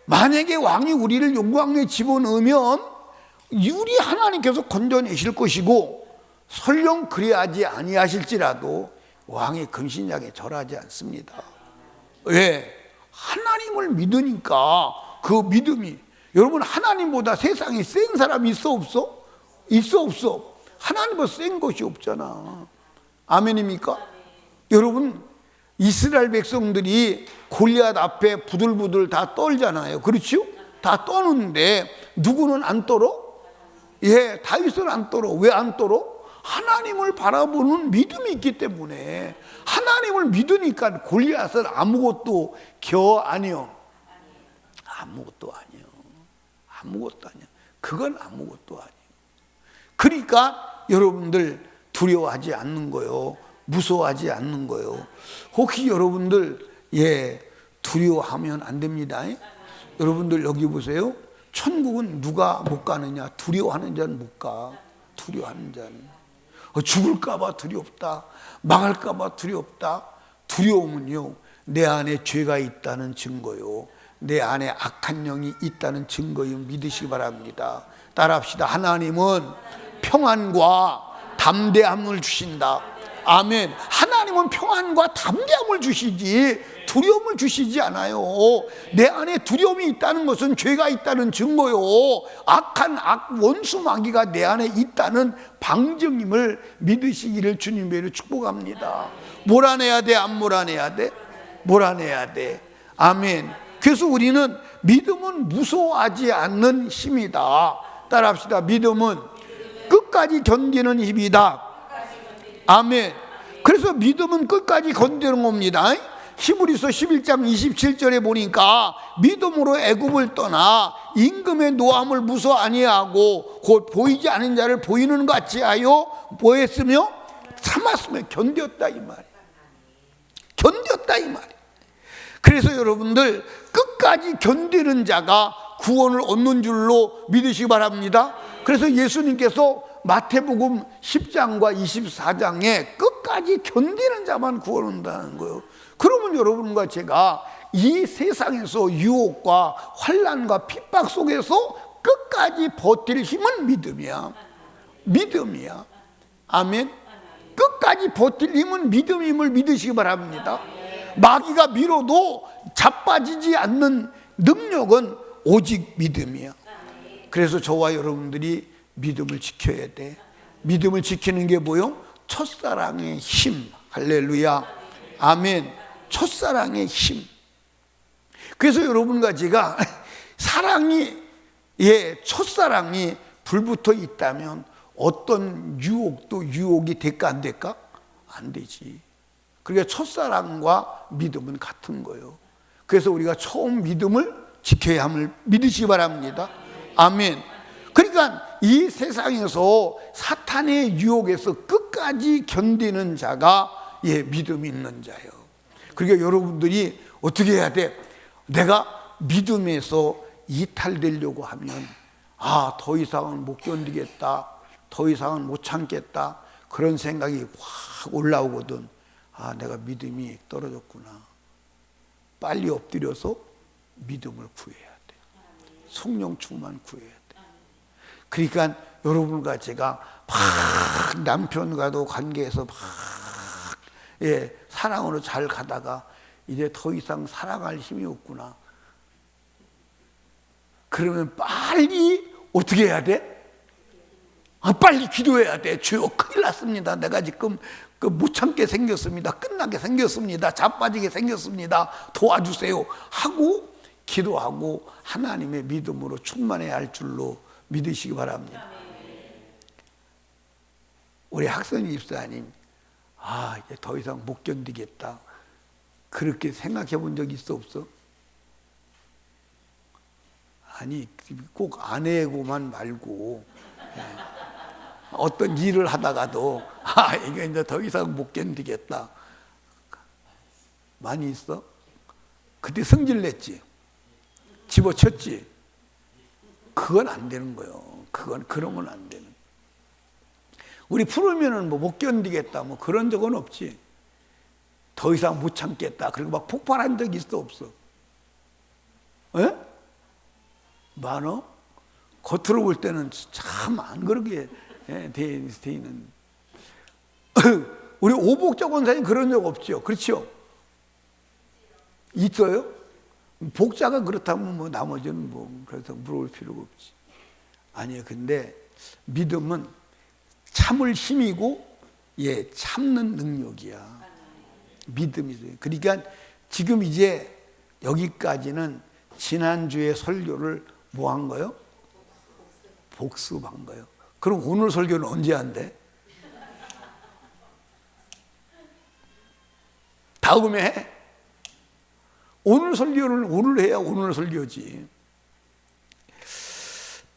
만약에 왕이 우리를 용광로에 집어넣으면 우리 하나님께서 건져내실 것이고, 설령 그리하지 아니하실지라도 왕이 금신장에 절하지 않습니다. 왜? 하나님을 믿으니까. 그 믿음이, 여러분, 하나님보다 세상에 센 사람이 있어 없어? 있어 없어? 하나님보다 센 것이 없잖아. 아멘입니까? 여러분, 이스라엘 백성들이 골리앗 앞에 부들부들 다 떨잖아요. 그렇죠? 다 떠는데 누구는 안 떨어? 다윗은 안 떨어. 왜 안 떨어? 하나님을 바라보는 믿음이 있기 때문에. 하나님을 믿으니까 골리앗은 아무것도 아니요. 아무것도 아니요. 아무것도 아니요. 그건 아무것도 아니요. 그러니까 여러분들 두려워하지 않는 거요. 무서워하지 않는 거요. 혹시 여러분들 두려워하면 안 됩니다. 여러분들 여기 보세요. 천국은 누가 못 가느냐? 두려워하는 자는 못 가. 두려워하는 자는. 죽을까 봐 두렵다. 망할까 봐 두렵다. 두려움은요, 내 안에 죄가 있다는 증거요. 내 안에 악한 영이 있다는 증거요. 믿으시기 바랍니다. 따라합시다. 하나님은 평안과 담대함을 주신다. 아멘. 하나님은 평안과 담대함을 주시지 두려움을 주시지 않아요. 내 안에 두려움이 있다는 것은 죄가 있다는 증거요. 악한 원수 마귀가 내 안에 있다는 방증임을 믿으시기를 주님의 이름으로 축복합니다. 몰아내야 돼, 안 몰아내야 돼? 몰아내야 돼. 아멘. 그래서 우리는 믿음은 무서워하지 않는 힘이다. 따라합시다. 믿음은 끝까지 견디는 힘이다. 아멘. 그래서 믿음은 끝까지 견디는 겁니다. 히브리서 11장 27절에 보니까 믿음으로 애굽을 떠나 임금의 노함을 무서 아니하고 곧 보이지 않은 자를 보이는 것 같이 하여 뭐했으며 참았으며 견뎠다 이 말이에요. 견뎠다 이 말이에요. 그래서 여러분들 끝까지 견디는 자가 구원을 얻는 줄로 믿으시기 바랍니다. 그래서 예수님께서 마태복음 10장과 24장에 끝까지 견디는 자만 구원 얻는다는 거예요. 그러면 여러분과 제가 이 세상에서 유혹과 환난과 핍박 속에서 끝까지 버틸 힘은 믿음이야. 믿음이야. 아멘. 끝까지 버틸 힘은 믿음임을 믿으시기 바랍니다. 마귀가 밀어도 자빠지지 않는 능력은 오직 믿음이야. 그래서 저와 여러분들이 믿음을 지켜야 돼. 믿음을 지키는 게 뭐요? 첫사랑의 힘. 할렐루야. 아멘. 첫사랑의 힘. 그래서 여러분과 제가 첫사랑이 불붙어 있다면 어떤 유혹도 유혹이 될까 안 될까? 안 되지. 그러니까 첫사랑과 믿음은 같은 거예요. 그래서 우리가 처음 믿음을 지켜야 함을 믿으시기 바랍니다. 아멘. 그러니까 이 세상에서 사탄의 유혹에서 끝까지 견디는 자가 믿음이 있는 자예요. 그러니까 여러분들이 어떻게 해야 돼? 내가 믿음에서 이탈되려고 하면 더 이상은 못 견디겠다, 더 이상은 못 참겠다, 그런 생각이 확 올라오거든. 내가 믿음이 떨어졌구나. 빨리 엎드려서 믿음을 구해야 돼. 성령 충만 구해야 돼. 그러니까 여러분과 제가 막 남편과도 관계에서 막 사랑으로 잘 가다가 이제 더 이상 살아갈 힘이 없구나. 그러면 빨리 어떻게 해야 돼? 빨리 기도해야 돼. 주여, 큰일 났습니다. 내가 지금 못 참게 생겼습니다. 끝나게 생겼습니다. 자빠지게 생겼습니다. 도와주세요. 하고 기도하고 하나님의 믿음으로 충만해야 할 줄로 믿으시기 바랍니다. 우리 학선이 집사님, 이제 더 이상 못 견디겠다, 그렇게 생각해 본 적 있어, 없어? 아니, 꼭 아내고만 말고 어떤 일을 하다가도 이게 이제 더 이상 못 견디겠다 많이 있어? 그때 성질 냈지, 집어쳤지. 그건 안 되는 거예요. 그러면 안 되는. 우리 풀으면은 못 견디겠다 그런 적은 없지. 더 이상 못 참겠다 그리고 막 폭발한 적 있어, 없어? 에? 많어? 겉으로 볼 때는 참 안 그렇게 돼 있는. 우리 오복자 권사님 그런 적 없죠? 그렇죠? 있어요? 복자가 그렇다면 나머지는 그래서 물어볼 필요가 없지. 아니에요. 근데 믿음은 참을 힘이고 참는 능력이야. 믿음이. 그러니까 지금 이제 여기까지는 지난주에 설교를 뭐 한 거요? 복습한 거예요. 그럼 오늘 설교는 언제 한대? 다음에 해? 오늘 설교는 오늘 해야 오늘 설교지.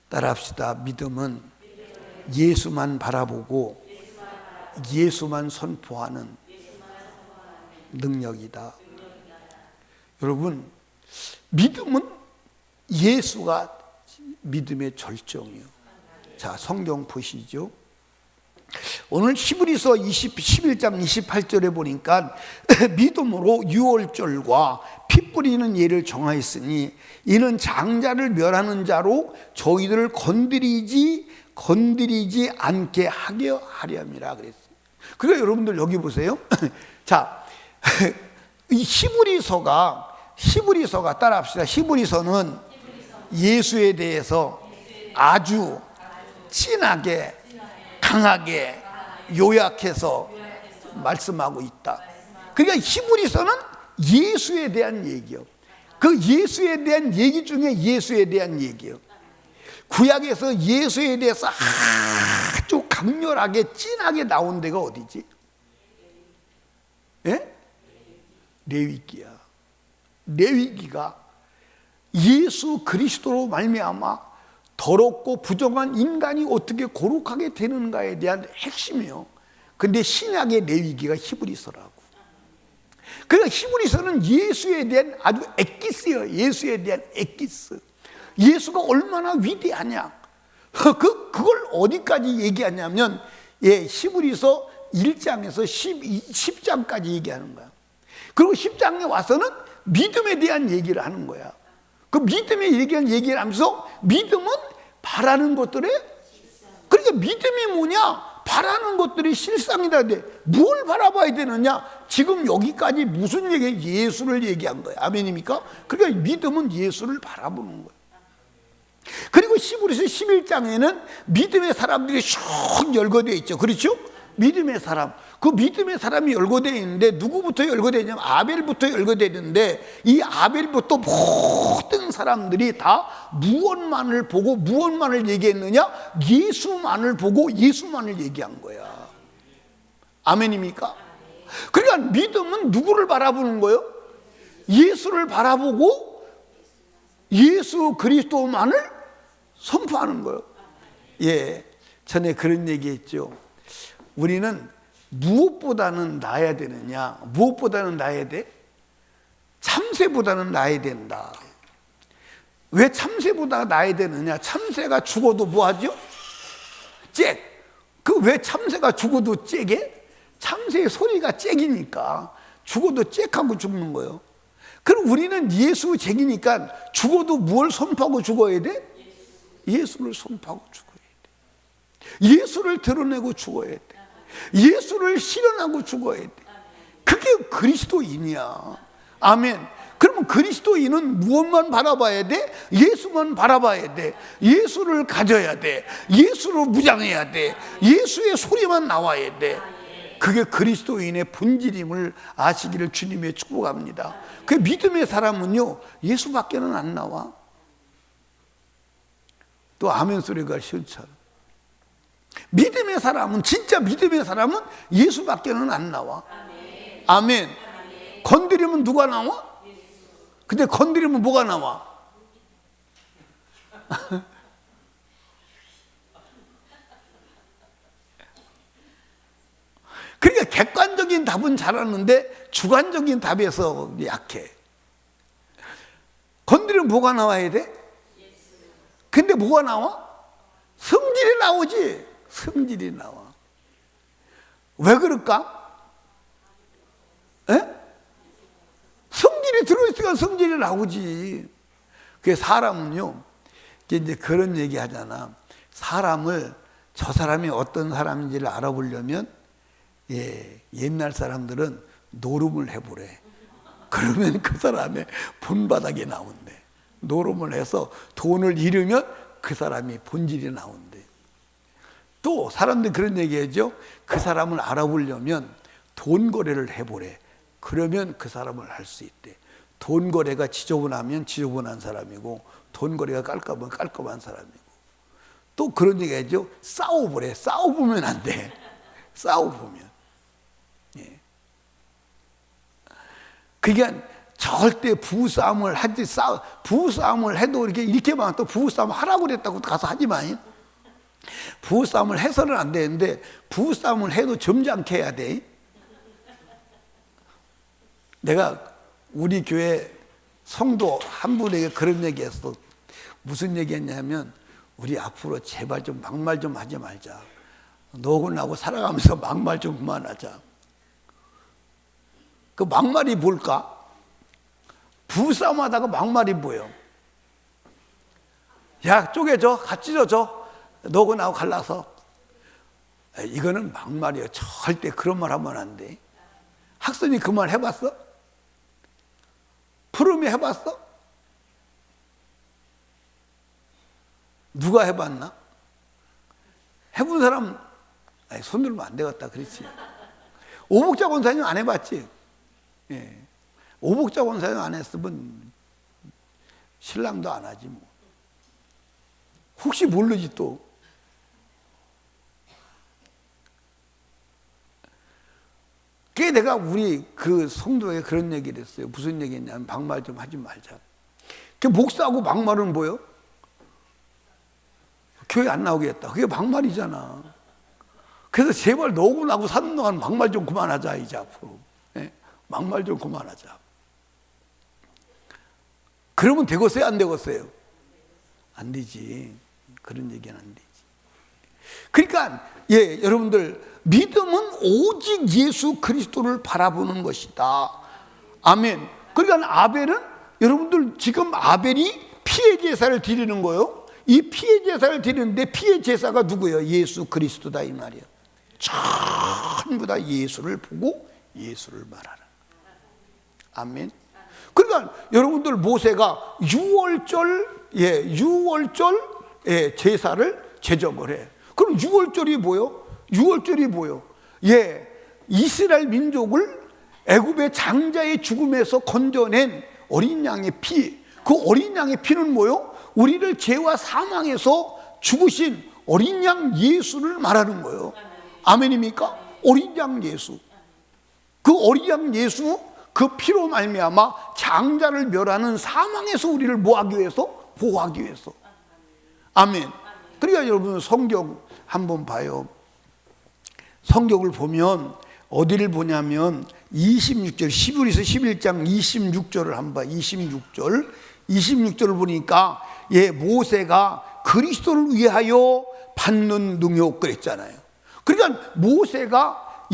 따라합시다. 믿음은 예수만 바라보고 예수만 선포하는 능력이다. 여러분, 믿음은 예수가 믿음의 절정이요. 자, 성경 보시죠. 오늘 히브리서 11장 28절에 보니까 믿음으로 유월절과 피 뿌리는 예를 정하였으니 이는 장자를 멸하는 자로 저희들을 건드리지 않게 하게 하렴이라 그랬어요. 그러니까 여러분들 여기 보세요. 자, 이 히브리서가 따라합시다. 히브리서는 예수에 대해서 아주 진하게, 강하게, 요약해서 말씀하고 있다. 그러니까 히브리서는 예수에 대한 얘기요. 그 예수에 대한 얘기 중에 예수에 대한 얘기요. 구약에서 예수에 대해서 아주 강렬하게, 진하게 나온 데가 어디지? 레위기야. 레위기가 예수 그리스도로 말미암아 더럽고 부정한 인간이 어떻게 거룩하게 되는가에 대한 핵심이요. 근데 신약의 레위기가 히브리서라고. 그러니까 히브리서는 예수에 대한 아주 엑기스예요. 예수에 대한 엑기스. 예수가 얼마나 위대하냐. 그걸 어디까지 얘기하냐면 히브리서 1장에서 10장까지 얘기하는 거야. 그리고 10장에 와서는 믿음에 대한 얘기를 하는 거야. 그 믿음에 얘기한 얘기를 하면서 믿음은 바라는 것들에, 그러니까 믿음이 뭐냐? 바라는 것들이 실상이다. 뭘 바라봐야 되느냐? 지금 여기까지 무슨 얘기? 예수를 얘기한 거야. 아멘입니까? 그러니까 믿음은 예수를 바라보는 거야. 그리고 히브리서 11장에는 믿음의 사람들이 쭉 열거되어 있죠. 그렇죠? 믿음의 사람. 그 믿음의 사람이 열거되어 있는데 누구부터 열거되어 있냐면 아벨부터 열거되어 있는데 이 아벨부터 모든 사람들이 다 무엇만을 보고 무엇만을 얘기했느냐? 예수만을 보고 예수만을 얘기한 거야. 아멘입니까? 그러니까 믿음은 누구를 바라보는 거예요? 예수를 바라보고 예수 그리스도만을 선포하는 거예요. 전에 그런 얘기했죠. 우리는 무엇보다는 나아야 되느냐? 무엇보다는 나아야 돼? 참새보다는 나아야 된다. 왜 참새보다 나야 되느냐? 참새가 죽어도 뭐하죠? 짹. 그 왜 참새가 죽어도 짹에? 참새의 소리가 짹이니까 죽어도 짹하고 죽는 거예요. 그럼 우리는 예수 짹이니까 죽어도 뭘 선포하고 죽어야 돼? 예수를 선포하고 죽어야 돼. 예수를 드러내고 죽어야 돼. 예수를 실현하고 죽어야 돼. 그게 그리스도인이야. 아멘. 그러면 그리스도인은 무엇만 바라봐야 돼? 예수만 바라봐야 돼. 예수를 가져야 돼. 예수로 무장해야 돼. 예수의 소리만 나와야 돼. 그게 그리스도인의 본질임을 아시기를 주님의 축복합니다. 그 믿음의 사람은요, 예수밖에는 안 나와. 또 아멘 소리가 시원찮아. 믿음의 사람은, 진짜 믿음의 사람은 예수밖에는 안 나와. 아멘. 건드리면 누가 나와? 근데 건드리면 뭐가 나와? 그러니까 객관적인 답은 잘하는데 주관적인 답에서 약해. 건드리면 뭐가 나와야 돼? 근데 뭐가 나와? 성질이 나오지. 성질이 나와. 왜 그럴까? 에? 성질이 들어있으니까 성질이 나오지. 그 사람은요, 이제 그런 얘기 하잖아. 사람을, 저 사람이 어떤 사람인지를 알아보려면, 옛날 사람들은 노름을 해보래. 그러면 그 사람의 본바닥이 나온대. 노름을 해서 돈을 잃으면 그 사람이 본질이 나온대. 또 사람들이 그런 얘기하죠. 그 사람을 알아보려면 돈 거래를 해보래. 그러면 그 사람을 알 수 있대. 돈 거래가 지저분하면 지저분한 사람이고, 돈 거래가 깔끔하면 깔끔한 사람이고. 또 그런 얘기 하죠. 싸워보래. 싸워보면 안 돼. 싸워보면. 예. 그러니까 절대 부부싸움을 하지, 부부싸움을 해도 이렇게만 또 부부싸움 하라고 그랬다고 가서 하지 마. 부부싸움을 해서는 안 되는데, 부부싸움을 해도 점잖게 해야 돼. 내가 우리 교회 성도 한 분에게 그런 얘기 했어. 무슨 얘기 했냐면, 우리 앞으로 제발 좀 막말 좀 하지 말자. 너하고 나하고 살아가면서 막말 좀 그만하자. 그 막말이 뭘까? 부부싸움 하다가 막말이 뭐예요? 야, 쪼개줘. 같이 찢어줘. 너하고 나하고 갈라서. 이거는 막말이에요. 절대 그런 말 하면 안 돼. 학생이 그 말 해봤어? 푸름이 해봤어? 누가 해봤나? 해본 사람, 손 들면 안 되겠다. 그렇지. 오복자 권사님 안 해봤지? 예. 오복자 권사님 안 했으면 신랑도 안 하지 뭐. 혹시 모르지 또. 그게 내가 우리 그 성도에 그런 얘기를 했어요. 무슨 얘기냐면 막말 좀 하지 말자. 그 목사하고 막말은 뭐예요? 교회 안 나오겠다. 그게 막말이잖아. 그래서 제발 너하고 나하고 사는 동안 막말 좀 그만하자 이제 앞으로. 네? 막말 좀 그만하자. 그러면 되겠어요? 안 되겠어요? 안 되지. 그런 얘기는 안 되지. 그러니까 여러분들 믿음은 오직 예수 그리스도를 바라보는 것이다. 아멘. 그러니까 아벨은 여러분들 지금 아벨이 피의 제사를 드리는 거예요. 이 피의 제사를 드리는데 피의 제사가 누구예요? 예수 그리스도다 이 말이에요. 전부 다 예수를 보고 예수를 말하는. 아멘. 그러니까 여러분들 모세가 6월절 제사를 제정을 해. 그럼 6월절이 뭐예요? 6월절이 뭐예요? 이스라엘 민족을 애굽의 장자의 죽음에서 건져낸 어린 양의 피. 그 어린 양의 피는 뭐예요? 우리를 죄와 사망에서 죽으신 어린 양 예수를 말하는 거예요. 아멘입니까? 어린 양 예수. 그 어린 양 예수 그 피로 말미암아 장자를 멸하는 사망에서 우리를 뭐하기 위해서? 보호하기 위해서. 아멘. 그러니까 여러분 성경 한번 봐요. 성경을 보면 어디를 보냐면 26절 11에서 11장 26절을 한번 봐. 26절 26절을 보니까 모세가 그리스도를 위하여 받는 능욕 그랬잖아요. 그러니까 모세가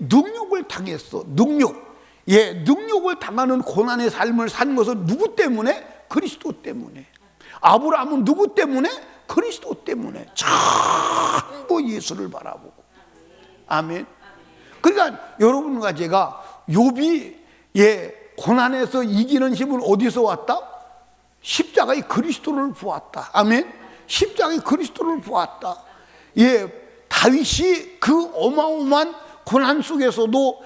능욕을 당했어. 능욕을 당하는 고난의 삶을 산 것은 누구 때문에? 그리스도 때문에. 아브라함은 누구 때문에? 그리스도 때문에. 전부 예수를 바라보고. 아멘. 그러니까 여러분과 제가 욥이 고난에서 이기는 힘을 어디서 왔다? 십자가의 그리스도를 보았다. 아멘. 십자가의 그리스도를 보았다. 다윗이 그 어마어마한 고난 속에서도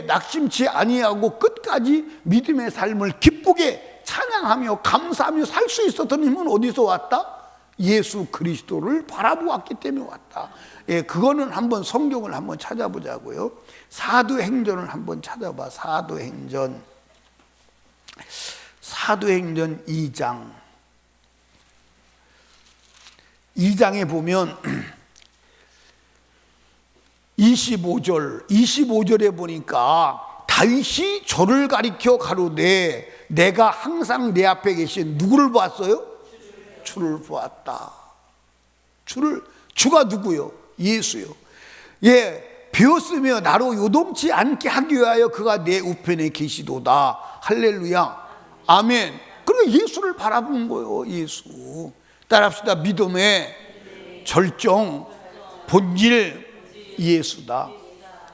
낙심치 아니하고 끝까지 믿음의 삶을 기쁘게 찬양하며 감사하며 살 수 있었던 힘은 어디서 왔다? 예수 그리스도를 바라보았기 때문에 왔다. 그거는 한번 성경을 한번 찾아보자고요. 사도행전을 한번 찾아봐. 사도행전 2장에 보면 25절에 보니까 다윗이 저를 가리켜 가로되 내가 항상 내 앞에 계신 누구를 보았어요? 주를 보았다. 주가 누구요? 예수요. 베었으며 나로 요동치 않게 하기 위하여 그가 내 우편에 계시도다. 할렐루야. 아멘. 그리고 예수를 바라보는 거예요. 예수. 따라합시다. 믿음의 절정, 본질 예수다.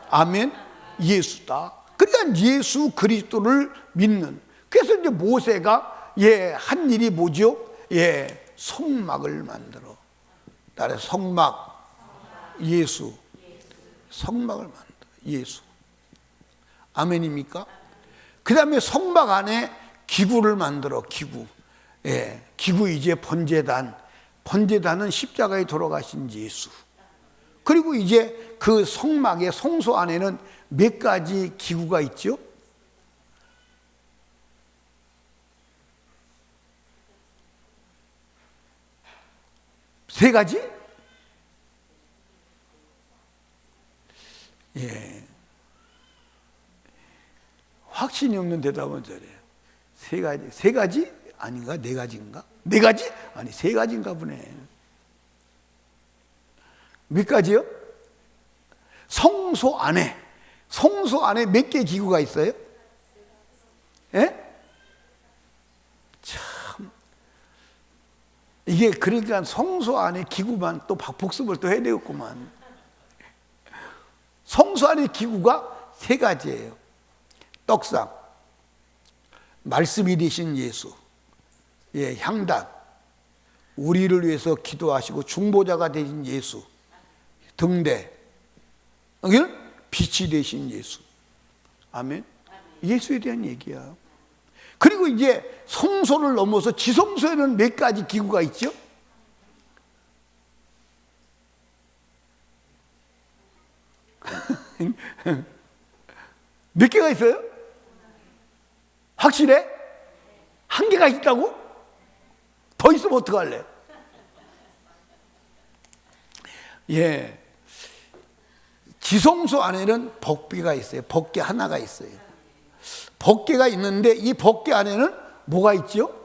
아멘. 예수다. 그러니까 예수 그리스도를 믿는. 그래서 이제 모세가 한 일이 뭐죠? 성막을 만들어. 따라 성막 예수. 성막을 만들어. 예수. 아멘입니까? 그 다음에 성막 안에 기구를 만들어. 기구 이제 번제단은 십자가에 돌아가신 예수. 그리고 이제 그 성막의 성소 안에는 몇 가지 기구가 있죠? 세 가지? 확신이 없는 대답은 저래요. 세 가지? 아닌가? 네 가지인가? 네 가지? 아니, 세 가지인가 보네. 몇 가지요? 성소 안에 몇 개 기구가 있어요? 참. 이게 그러니까 성소 안에 기구만 또 복습을 또 해야 되겠구만. 성소 안에 기구가 세 가지예요. 떡상, 말씀이 되신 예수, 향단, 우리를 위해서 기도하시고 중보자가 되신 예수, 등대, 빛이 되신 예수. 아멘. 예수에 대한 얘기야. 그리고 이제 성소를 넘어서 지성소에는 몇 가지 기구가 있죠? 몇 개가 있어요? 확실해? 한 개가 있다고? 더 있으면 어떡할래? 지성소 안에는 법궤가 있어요. 법궤 하나가 있어요. 법궤가 있는데 이 법궤 안에는 뭐가 있죠?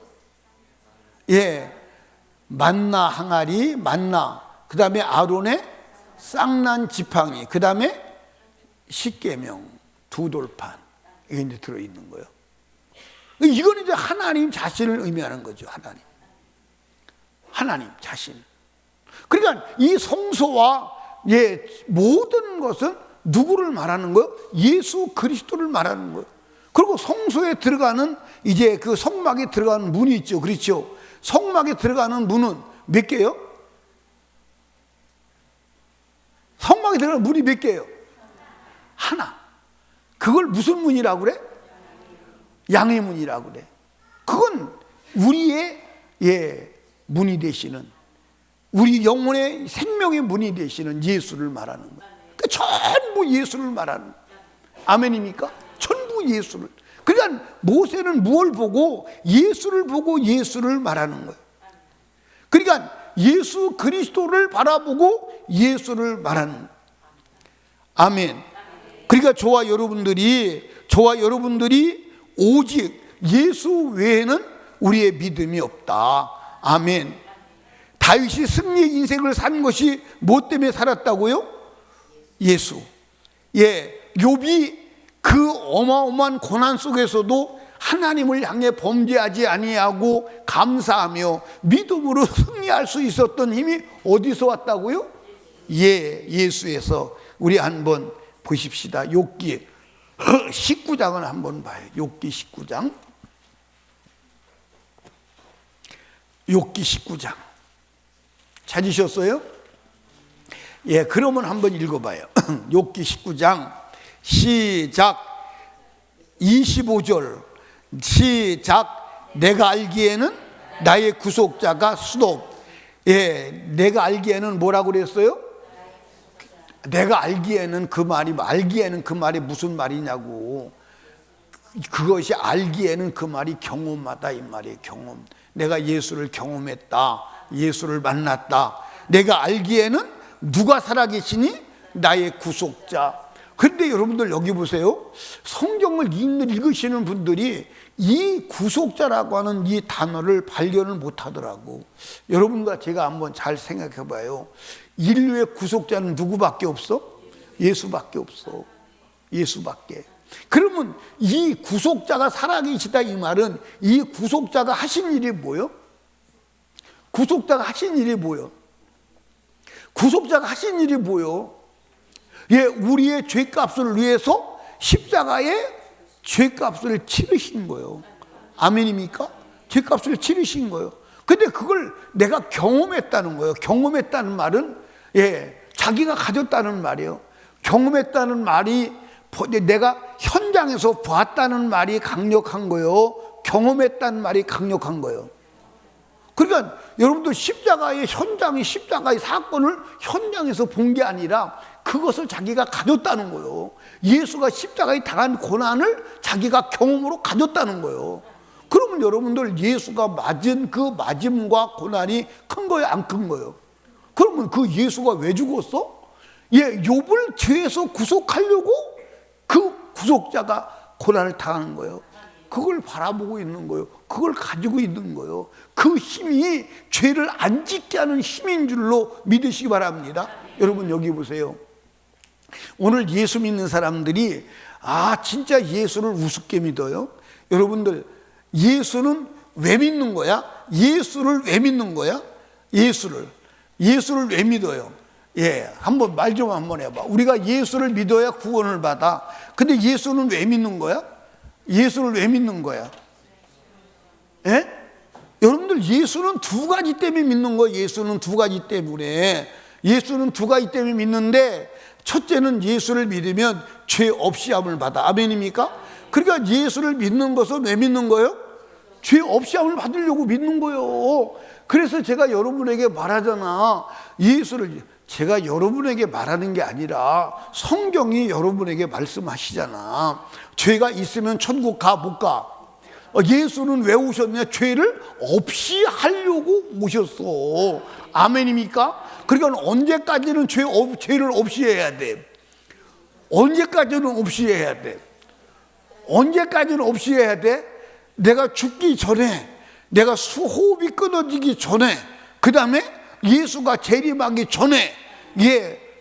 만나 항아리, 그 다음에 아론의 쌍난 지팡이, 그 다음에 십계명, 두 돌판, 이게 이제 들어있는 거예요. 이건 이제 하나님 자신을 의미하는 거죠. 하나님 자신. 그러니까 이 성소와 모든 것은 누구를 말하는 거예요? 예수 그리스도를 말하는 거예요. 그리고 성소에 들어가는 이제 그 성막에 들어가는 문이 있죠. 그렇죠? 성막에 들어가는 문은 몇 개요? 성막에 들어가는 문이 몇 개예요? 하나. 그걸 무슨 문이라고 그래? 양의 문이라고 그래. 그건 우리의 문이 되시는, 우리 영혼의 생명의 문이 되시는 예수를 말하는 거예요. 그러니까 전부 예수를 말하는 거예요. 아멘입니까? 전부 예수를. 그러니까 모세는 무엇을 보고? 예수를 보고 예수를 말하는 거예요. 그러니까 예수 그리스도를 바라보고 예수를 말하는 거예요. 아멘. 그러니까 저와 여러분들이 오직 예수 외에는 우리의 믿음이 없다. 아멘. 다윗이 승리의 인생을 산 것이 뭐 때문에 살았다고요? 예수. 욥이 그 어마어마한 고난 속에서도 하나님을 향해 범죄하지 아니하고 감사하며 믿음으로 승리할 수 있었던 힘이 어디서 왔다고요? 예수에서. 우리 한번 보십시다. 욥기 19장을 한번 봐요. 욥기 19장. 욥기 19장 찾으셨어요? 그러면 한번 읽어봐요. 욥기 19장 시작. 25절 시작. 내가 알기에는 나의 구속자가 수도. 내가 알기에는 뭐라고 그랬어요? 내가 알기에는 그 말이 무슨 말이냐고. 그것이 알기에는 그 말이 경험하다 이 말이에요. 경험. 내가 예수를 경험했다. 예수를 만났다. 내가 알기에는 누가 살아계시니? 나의 구속자. 그런데 여러분들 여기 보세요. 성경을 읽으시는 분들이 이 구속자라고 하는 이 단어를 발견을 못하더라고. 여러분과 제가 한번 잘 생각해 봐요. 인류의 구속자는 누구밖에 없어? 예수밖에 없어. 예수밖에. 그러면 이 구속자가 살아계시다 이 말은 이 구속자가 하신 일이 뭐예요? 구속자가 하신 일이 뭐예요? 구속자가 하신 일이 뭐예요? 우리의 죄값을 위해서 십자가에 죄값을 치르신 거예요. 아멘입니까? 죄값을 치르신 거예요. 근데 그걸 내가 경험했다는 거예요. 경험했다는 말은 자기가 가졌다는 말이에요. 경험했다는 말이 내가 현장에서 봤다는 말이 강력한 거예요. 경험했다는 말이 강력한 거예요. 그러니까 여러분들 십자가의 사건을 현장에서 본 게 아니라 그것을 자기가 가졌다는 거예요. 예수가 십자가에 당한 고난을 자기가 경험으로 가졌다는 거예요. 그러면 여러분들 예수가 맞은 그 맞음과 고난이 큰 거예요, 안 큰 거예요? 그러면 그 예수가 왜 죽었어? 욥을 죄에서 구속하려고 그 구속자가 고난을 당하는 거예요. 그걸 바라보고 있는 거예요. 그걸 가지고 있는 거예요. 그 힘이 죄를 안 짓게 하는 힘인 줄로 믿으시기 바랍니다. 여러분 여기 보세요. 오늘 예수 믿는 사람들이 진짜 예수를 우습게 믿어요. 여러분들 예수는 왜 믿는 거야? 예수를 왜 믿는 거야? 예수를 왜 믿어요? 한번 말 좀 한번 해봐. 우리가 예수를 믿어야 구원을 받아. 근데 예수는 왜 믿는 거야? 예수를 왜 믿는 거야? 여러분들 예수는 두 가지 때문에 믿는 거예요. 예수는 두 가지 때문에 믿는데, 첫째는 예수를 믿으면 죄 없이 함을 받아. 아멘입니까? 그러니까 예수를 믿는 것은 왜 믿는 거예요? 죄 없이 함을 받으려고 믿는 거예요. 그래서 제가 여러분에게 말하잖아. 제가 여러분에게 말하는 게 아니라 성경이 여러분에게 말씀하시잖아. 죄가 있으면 천국 가, 못 가? 예수는 왜 오셨냐? 죄를 없이 하려고 오셨어. 아멘입니까? 그러니까 언제까지는 죄를 없이 해야 돼? 언제까지는 없이 해야 돼? 언제까지는 없이 해야 돼? 내가 죽기 전에, 내가 호흡이 끊어지기 전에, 그 다음에 예수가 재림하기 전에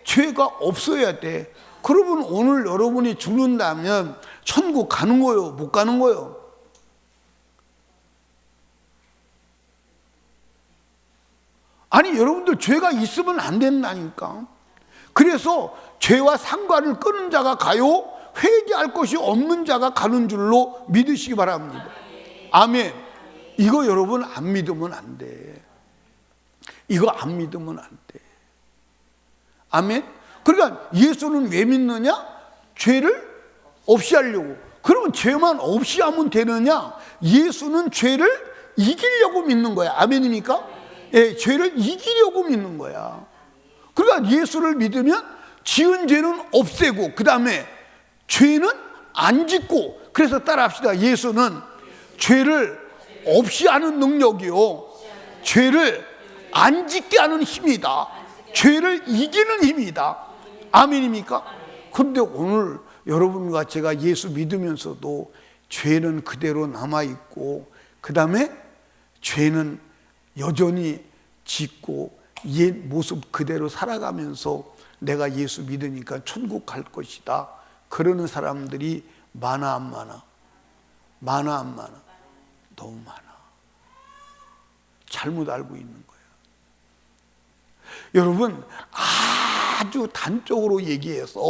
죄가 없어야 돼. 그러면 오늘 여러분이 죽는다면 천국 가는 거요? 못 가는 거요? 아니 여러분들 죄가 있으면 안 된다니까. 그래서 죄와 상관을 끊은 자가 가요, 회개할 것이 없는 자가 가는 줄로 믿으시기 바랍니다. 아멘. 이거 여러분 안 믿으면 안 돼. 이거 안 믿으면 안 돼. 아멘. 그러니까 예수는 왜 믿느냐? 죄를 없이 하려고. 그러면 죄만 없이 하면 되느냐? 예수는 죄를 이기려고 믿는 거야. 아멘입니까? 죄를 이기려고 믿는 거야. 그러니까 예수를 믿으면 지은 죄는 없애고, 그 다음에 죄는 안 짓고. 그래서 따라합시다. 예수는 죄를 없이 하는 능력이요, 죄를 안 짓게 하는 힘이다. 죄를 이기는 힘이다. 아멘입니까? 그런데 오늘 여러분과 제가 예수 믿으면서도 죄는 그대로 남아있고, 그 다음에 죄는 여전히 짓고 옛 모습 그대로 살아가면서 내가 예수 믿으니까 천국 갈 것이다, 그러는 사람들이 많아 안 많아? 많아 안 많아? 너무 많아. 잘못 알고 있는 거예요. 여러분, 아주 단적으로 얘기해서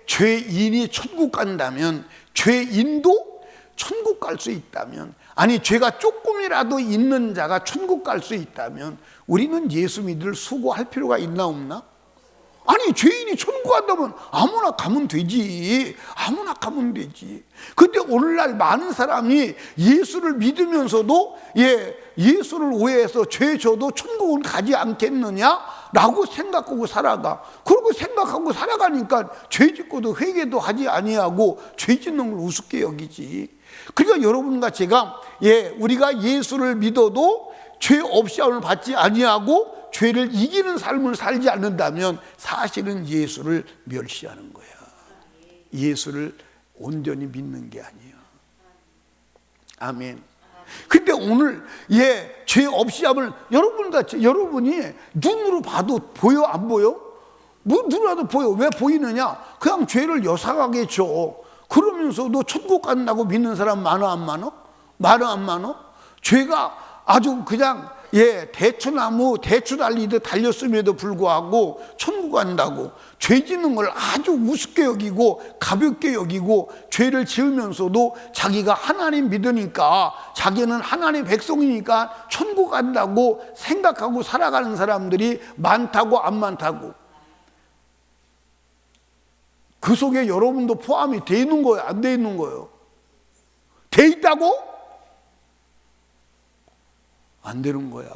죄인이 천국 간다면, 죄인도 천국 갈 수 있다면, 아니 죄가 조금이라도 있는 자가 천국 갈 수 있다면 우리는 예수 믿을 수고할 필요가 있나 없나? 아니 죄인이 천국 간다면 아무나 가면 되지. 아무나 가면 되지. 근데 오늘날 많은 사람이 예수를 믿으면서도 예수를 오해해서 죄 져도 천국은 가지 않겠느냐라고 생각하고 살아가. 그러고 생각하고 살아가니까 죄 짓고도 회개도 하지 아니하고 죄 짓는 걸 우습게 여기지. 그러니까 여러분과 제가 우리가 예수를 믿어도 죄 없이 하늘 받지 아니하고 죄를 이기는 삶을 살지 않는다면 사실은 예수를 멸시하는 거야. 예수를 온전히 믿는 게 아니에요. 아멘. 근데 오늘 죄 없이 하면 여러분이 눈으로 봐도 보여 안 보여? 뭐 눈으로 봐도 보여. 왜 보이느냐? 그냥 죄를 여상하게 줘. 그러면서도 천국 간다고 믿는 사람 많아 안 많아? 많아 안 많아? 죄가 아주 그냥 대추나무 대추 달리듯 달렸음에도 불구하고 천국 간다고 죄 짓는 걸 아주 우습게 여기고 가볍게 여기고 죄를 지으면서도 자기가 하나님 믿으니까, 자기는 하나님 백성이니까 천국 간다고 생각하고 살아가는 사람들이 많다고 안 많다고? 그 속에 여러분도 포함이 돼 있는 거예요, 안 돼 있는 거예요? 돼 있다고? 안 되는 거야.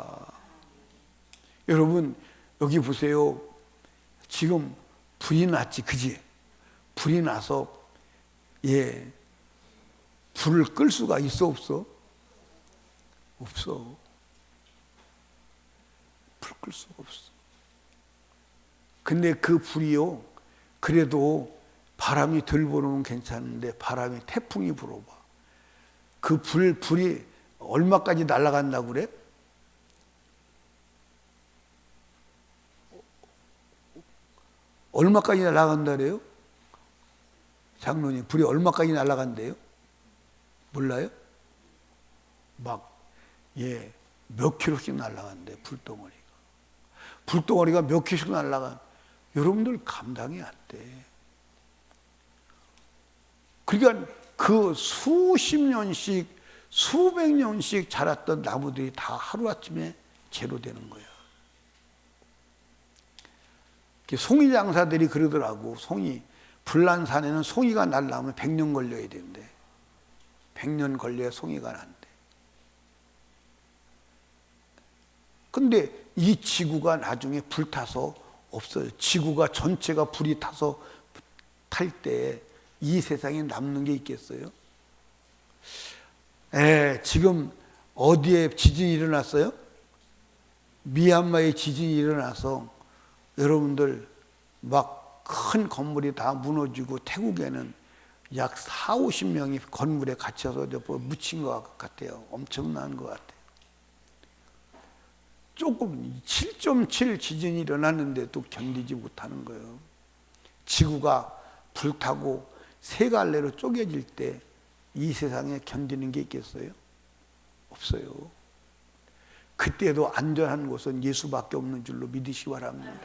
여러분 여기 보세요. 지금 불이 났지, 그지? 불이 나서 불을 끌 수가 있어 없어? 없어. 불 끌 수가 없어. 근데 그 불이요, 그래도 바람이 덜 불어오면 괜찮은데 바람이 태풍이 불어봐. 그 불이 얼마까지 날아간다고 그래? 얼마까지 날아간다 그래요? 장로님, 불이 얼마까지 날아간대요? 몰라요? 몇 킬로씩 날아간대, 불덩어리가. 불덩어리가 몇 킬로씩 날아간, 여러분들 감당이 안 돼. 그러니까 그 수십 년씩, 수백 년씩 자랐던 나무들이 다 하루아침에 제로되는 거야. 송이 장사들이 그러더라고. 송이, 불난산에는 송이가 날라오면 100년 걸려야 된대. 100년 걸려야 송이가 난대. 근데 이 지구가 나중에 불타서 없어요. 지구가 전체가 불이 타서 탈 때 이 세상에 남는 게 있겠어요? 지금 어디에 지진이 일어났어요? 미얀마에 지진이 일어나서 여러분들 막 큰 건물이 다 무너지고, 태국에는 약 40-50명이 건물에 갇혀서 묻힌 것 같아요. 엄청난 것 같아요. 조금 7.7 지진이 일어났는데도 견디지 못하는 거예요. 지구가 불타고 세 갈래로 쪼개질 때 이 세상에 견디는 게 있겠어요? 없어요. 그때도 안전한 곳은 예수밖에 없는 줄로 믿으시기 바랍니다.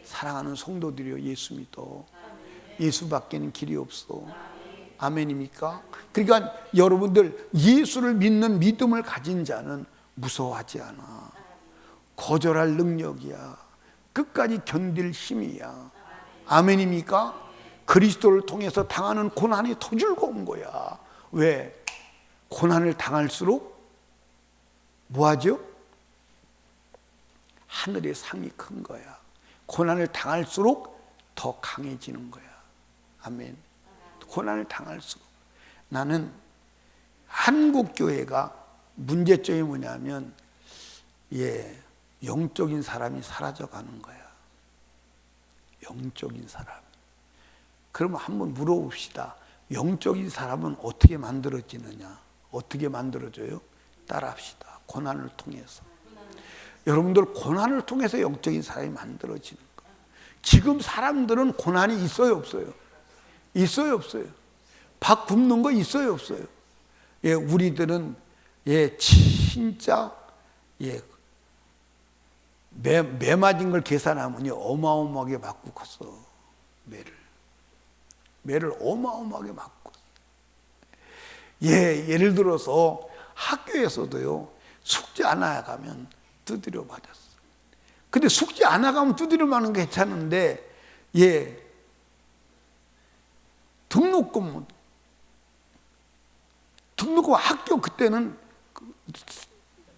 사랑하는 성도들이여, 예수 믿어. 예수밖에는 길이 없어. 아멘입니까? 그러니까 여러분들, 예수를 믿는 믿음을 가진 자는 무서워하지 않아. 거절할 능력이야. 끝까지 견딜 힘이야. 아멘입니까? 그리스도를 통해서 당하는 고난이 더 즐거운 거야. 왜? 고난을 당할수록 뭐하죠? 하늘의 상이 큰 거야. 고난을 당할수록 더 강해지는 거야. 아멘. 고난을 당할수록. 나는 한국교회가 문제점이 뭐냐면 영적인 사람이 사라져가는 거야. 영적인 사람. 그러면 한번 물어봅시다. 영적인 사람은 어떻게 만들어지느냐? 어떻게 만들어져요? 따라합시다. 고난을 통해서. 여러분들 고난을 통해서 영적인 사람이 만들어지는 거예요. 지금 사람들은 고난이 있어요, 없어요? 있어요, 없어요? 밥 굶는 거 있어요, 없어요? 예, 우리들은 예, 진짜 예, 매 맞은 걸 계산하면요 어마어마하게 맞고 컸어. 매를 어마어마하게 맞고. 예, 예를 들어서 학교에서도요 숙제 안 나가면 두드려 맞았어. 근데 숙제 안 나가면 두드려 맞는 게 괜찮은데 예, 등록금 학교 그때는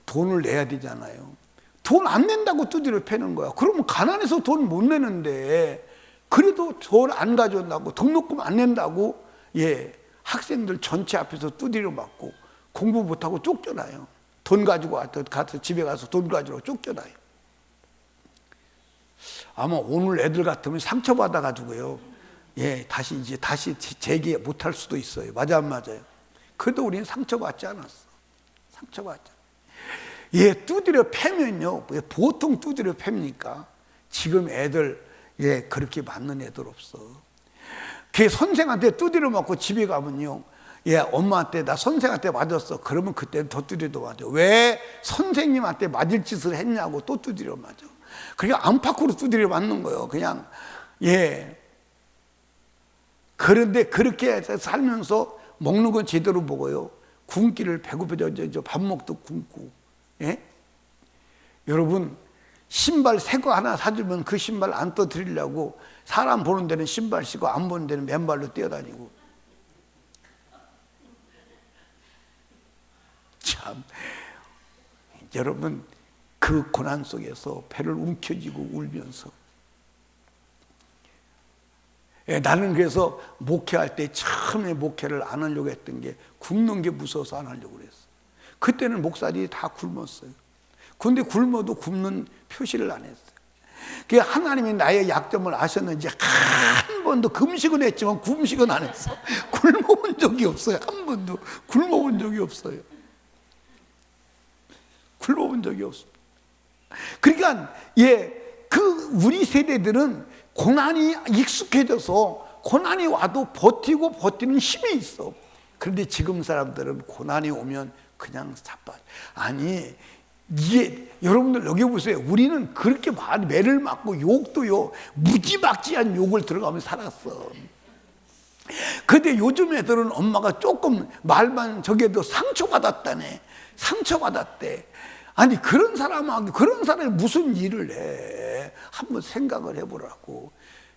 돈을 내야 되잖아요. 돈 안 낸다고 두드려 패는 거야. 그러면 가난해서 돈 못 내는데 그래도 돈 안 가져온다고 등록금 안 낸다고 예, 학생들 전체 앞에서 두드려 맞고 공부 못하고 쫓겨나요. 돈 가지고 가서 집에 가서 돈 가지고 쫓겨나요. 아마 오늘 애들 같으면 상처받아 가지고요. 예, 다시 재기 못할 수도 있어요. 맞아 안 맞아요? 그래도 우리는 상처받지 않았어. 상처받지 않았어. 예, 두드려 패면요. 보통 두드려 팹니까? 지금 애들 예, 그렇게 맞는 애들 없어. 걔 선생한테 두드려 맞고 집에 가면요. 예, 엄마한테 나 선생한테 맞았어. 그러면 그때는 더 두드려 맞아. 왜 선생님한테 맞을 짓을 했냐고 또 두드려 맞아. 그러니까 안팎으로 두드려 맞는 거예요. 그냥 예. 그런데 그렇게 살면서 먹는 건 제대로 먹어요. 굶기를 배고파져 밥 먹도 굶고. 예? 여러분 신발 새 거 하나 사주면 그 신발 안 떠드리려고 사람 보는 데는 신발 신고 안 보는 데는 맨발로 뛰어다니고. 참 여러분 그 고난 속에서 배를 움켜쥐고 울면서 예, 나는 그래서 목회할 때 처음에 목회를 안 하려고 했던 게 굶는 게 무서워서 안 하려고 그랬어. 그때는 목사들이 다 굶었어요. 근데 굶어도 굶는 표시를 안 했어요. 그 하나님이 나의 약점을 아셨는지 한 번도 금식은 했지만 굶식은 안 했어. 굶어본 적이 없어요. 한 번도 굶어본 적이 없어요. 굶어본 적이 없습니다. 그러니까 예, 그 우리 세대들은 고난이 익숙해져서 고난이 와도 버티는 힘이 있어. 그런데 지금 사람들은 고난이 오면 그냥 자빠져. 아니 이게 여러분들 여기 보세요. 우리는 그렇게 매를 맞고 욕도요 무지막지한 욕을 들어가며 살았어. 근데 요즘 애들은 엄마가 조금 말만 저게도 상처받았다네. 상처받았대. 아니 그런 사람이 무슨 일을 해. 한번 생각을 해보라고.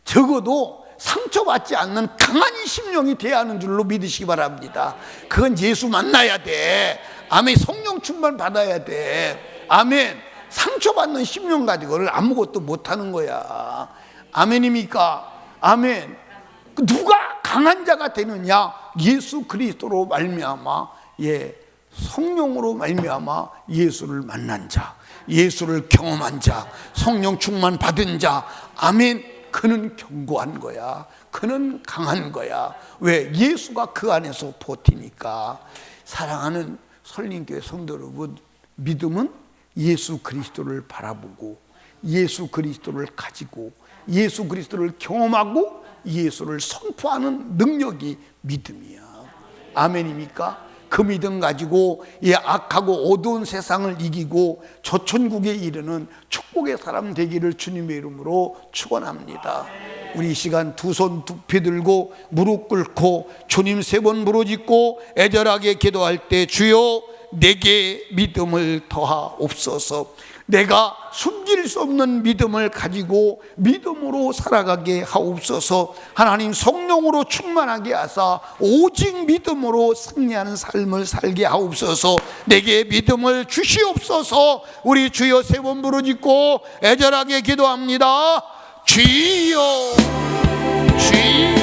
적어도 상처받지 않는 강한 심령이 돼야 하는 줄로 믿으시기 바랍니다. 그건 예수 만나야 돼. 아멘. 성령 충만 받아야 돼. 아멘. 상처받는 심령 가지고는 아무것도 못하는 거야. 아멘입니까? 아멘. 누가 강한 자가 되느냐? 예수 그리스도로 말미암아 예, 성령으로 말미암아 예수를 만난 자, 예수를 경험한 자, 성령 충만 받은 자. 아멘. 그는 견고한 거야. 그는 강한 거야. 왜? 예수가 그 안에서 버티니까. 사랑하는 설림교회 성도 여러분, 믿음은 예수 그리스도를 바라보고 예수 그리스도를 가지고 예수 그리스도를 경험하고 예수를 선포하는 능력이 믿음이야. 아멘입니까? 그 믿음 가지고 이 악하고 어두운 세상을 이기고 저천국에 이르는 축복의 사람 되기를 주님의 이름으로 축원합니다. 우리 이 시간 두 손 두피 들고 무릎 꿇고 주님 3번 부르짖고 애절하게 기도할 때 주여 내게 믿음을 더하옵소서. 내가 숨길 수 없는 믿음을 가지고 믿음으로 살아가게 하옵소서. 하나님 성령으로 충만하게 하사 오직 믿음으로 승리하는 삶을 살게 하옵소서. 내게 믿음을 주시옵소서. 우리 주여 3번 부르짖고 애절하게 기도합니다. 주여 주여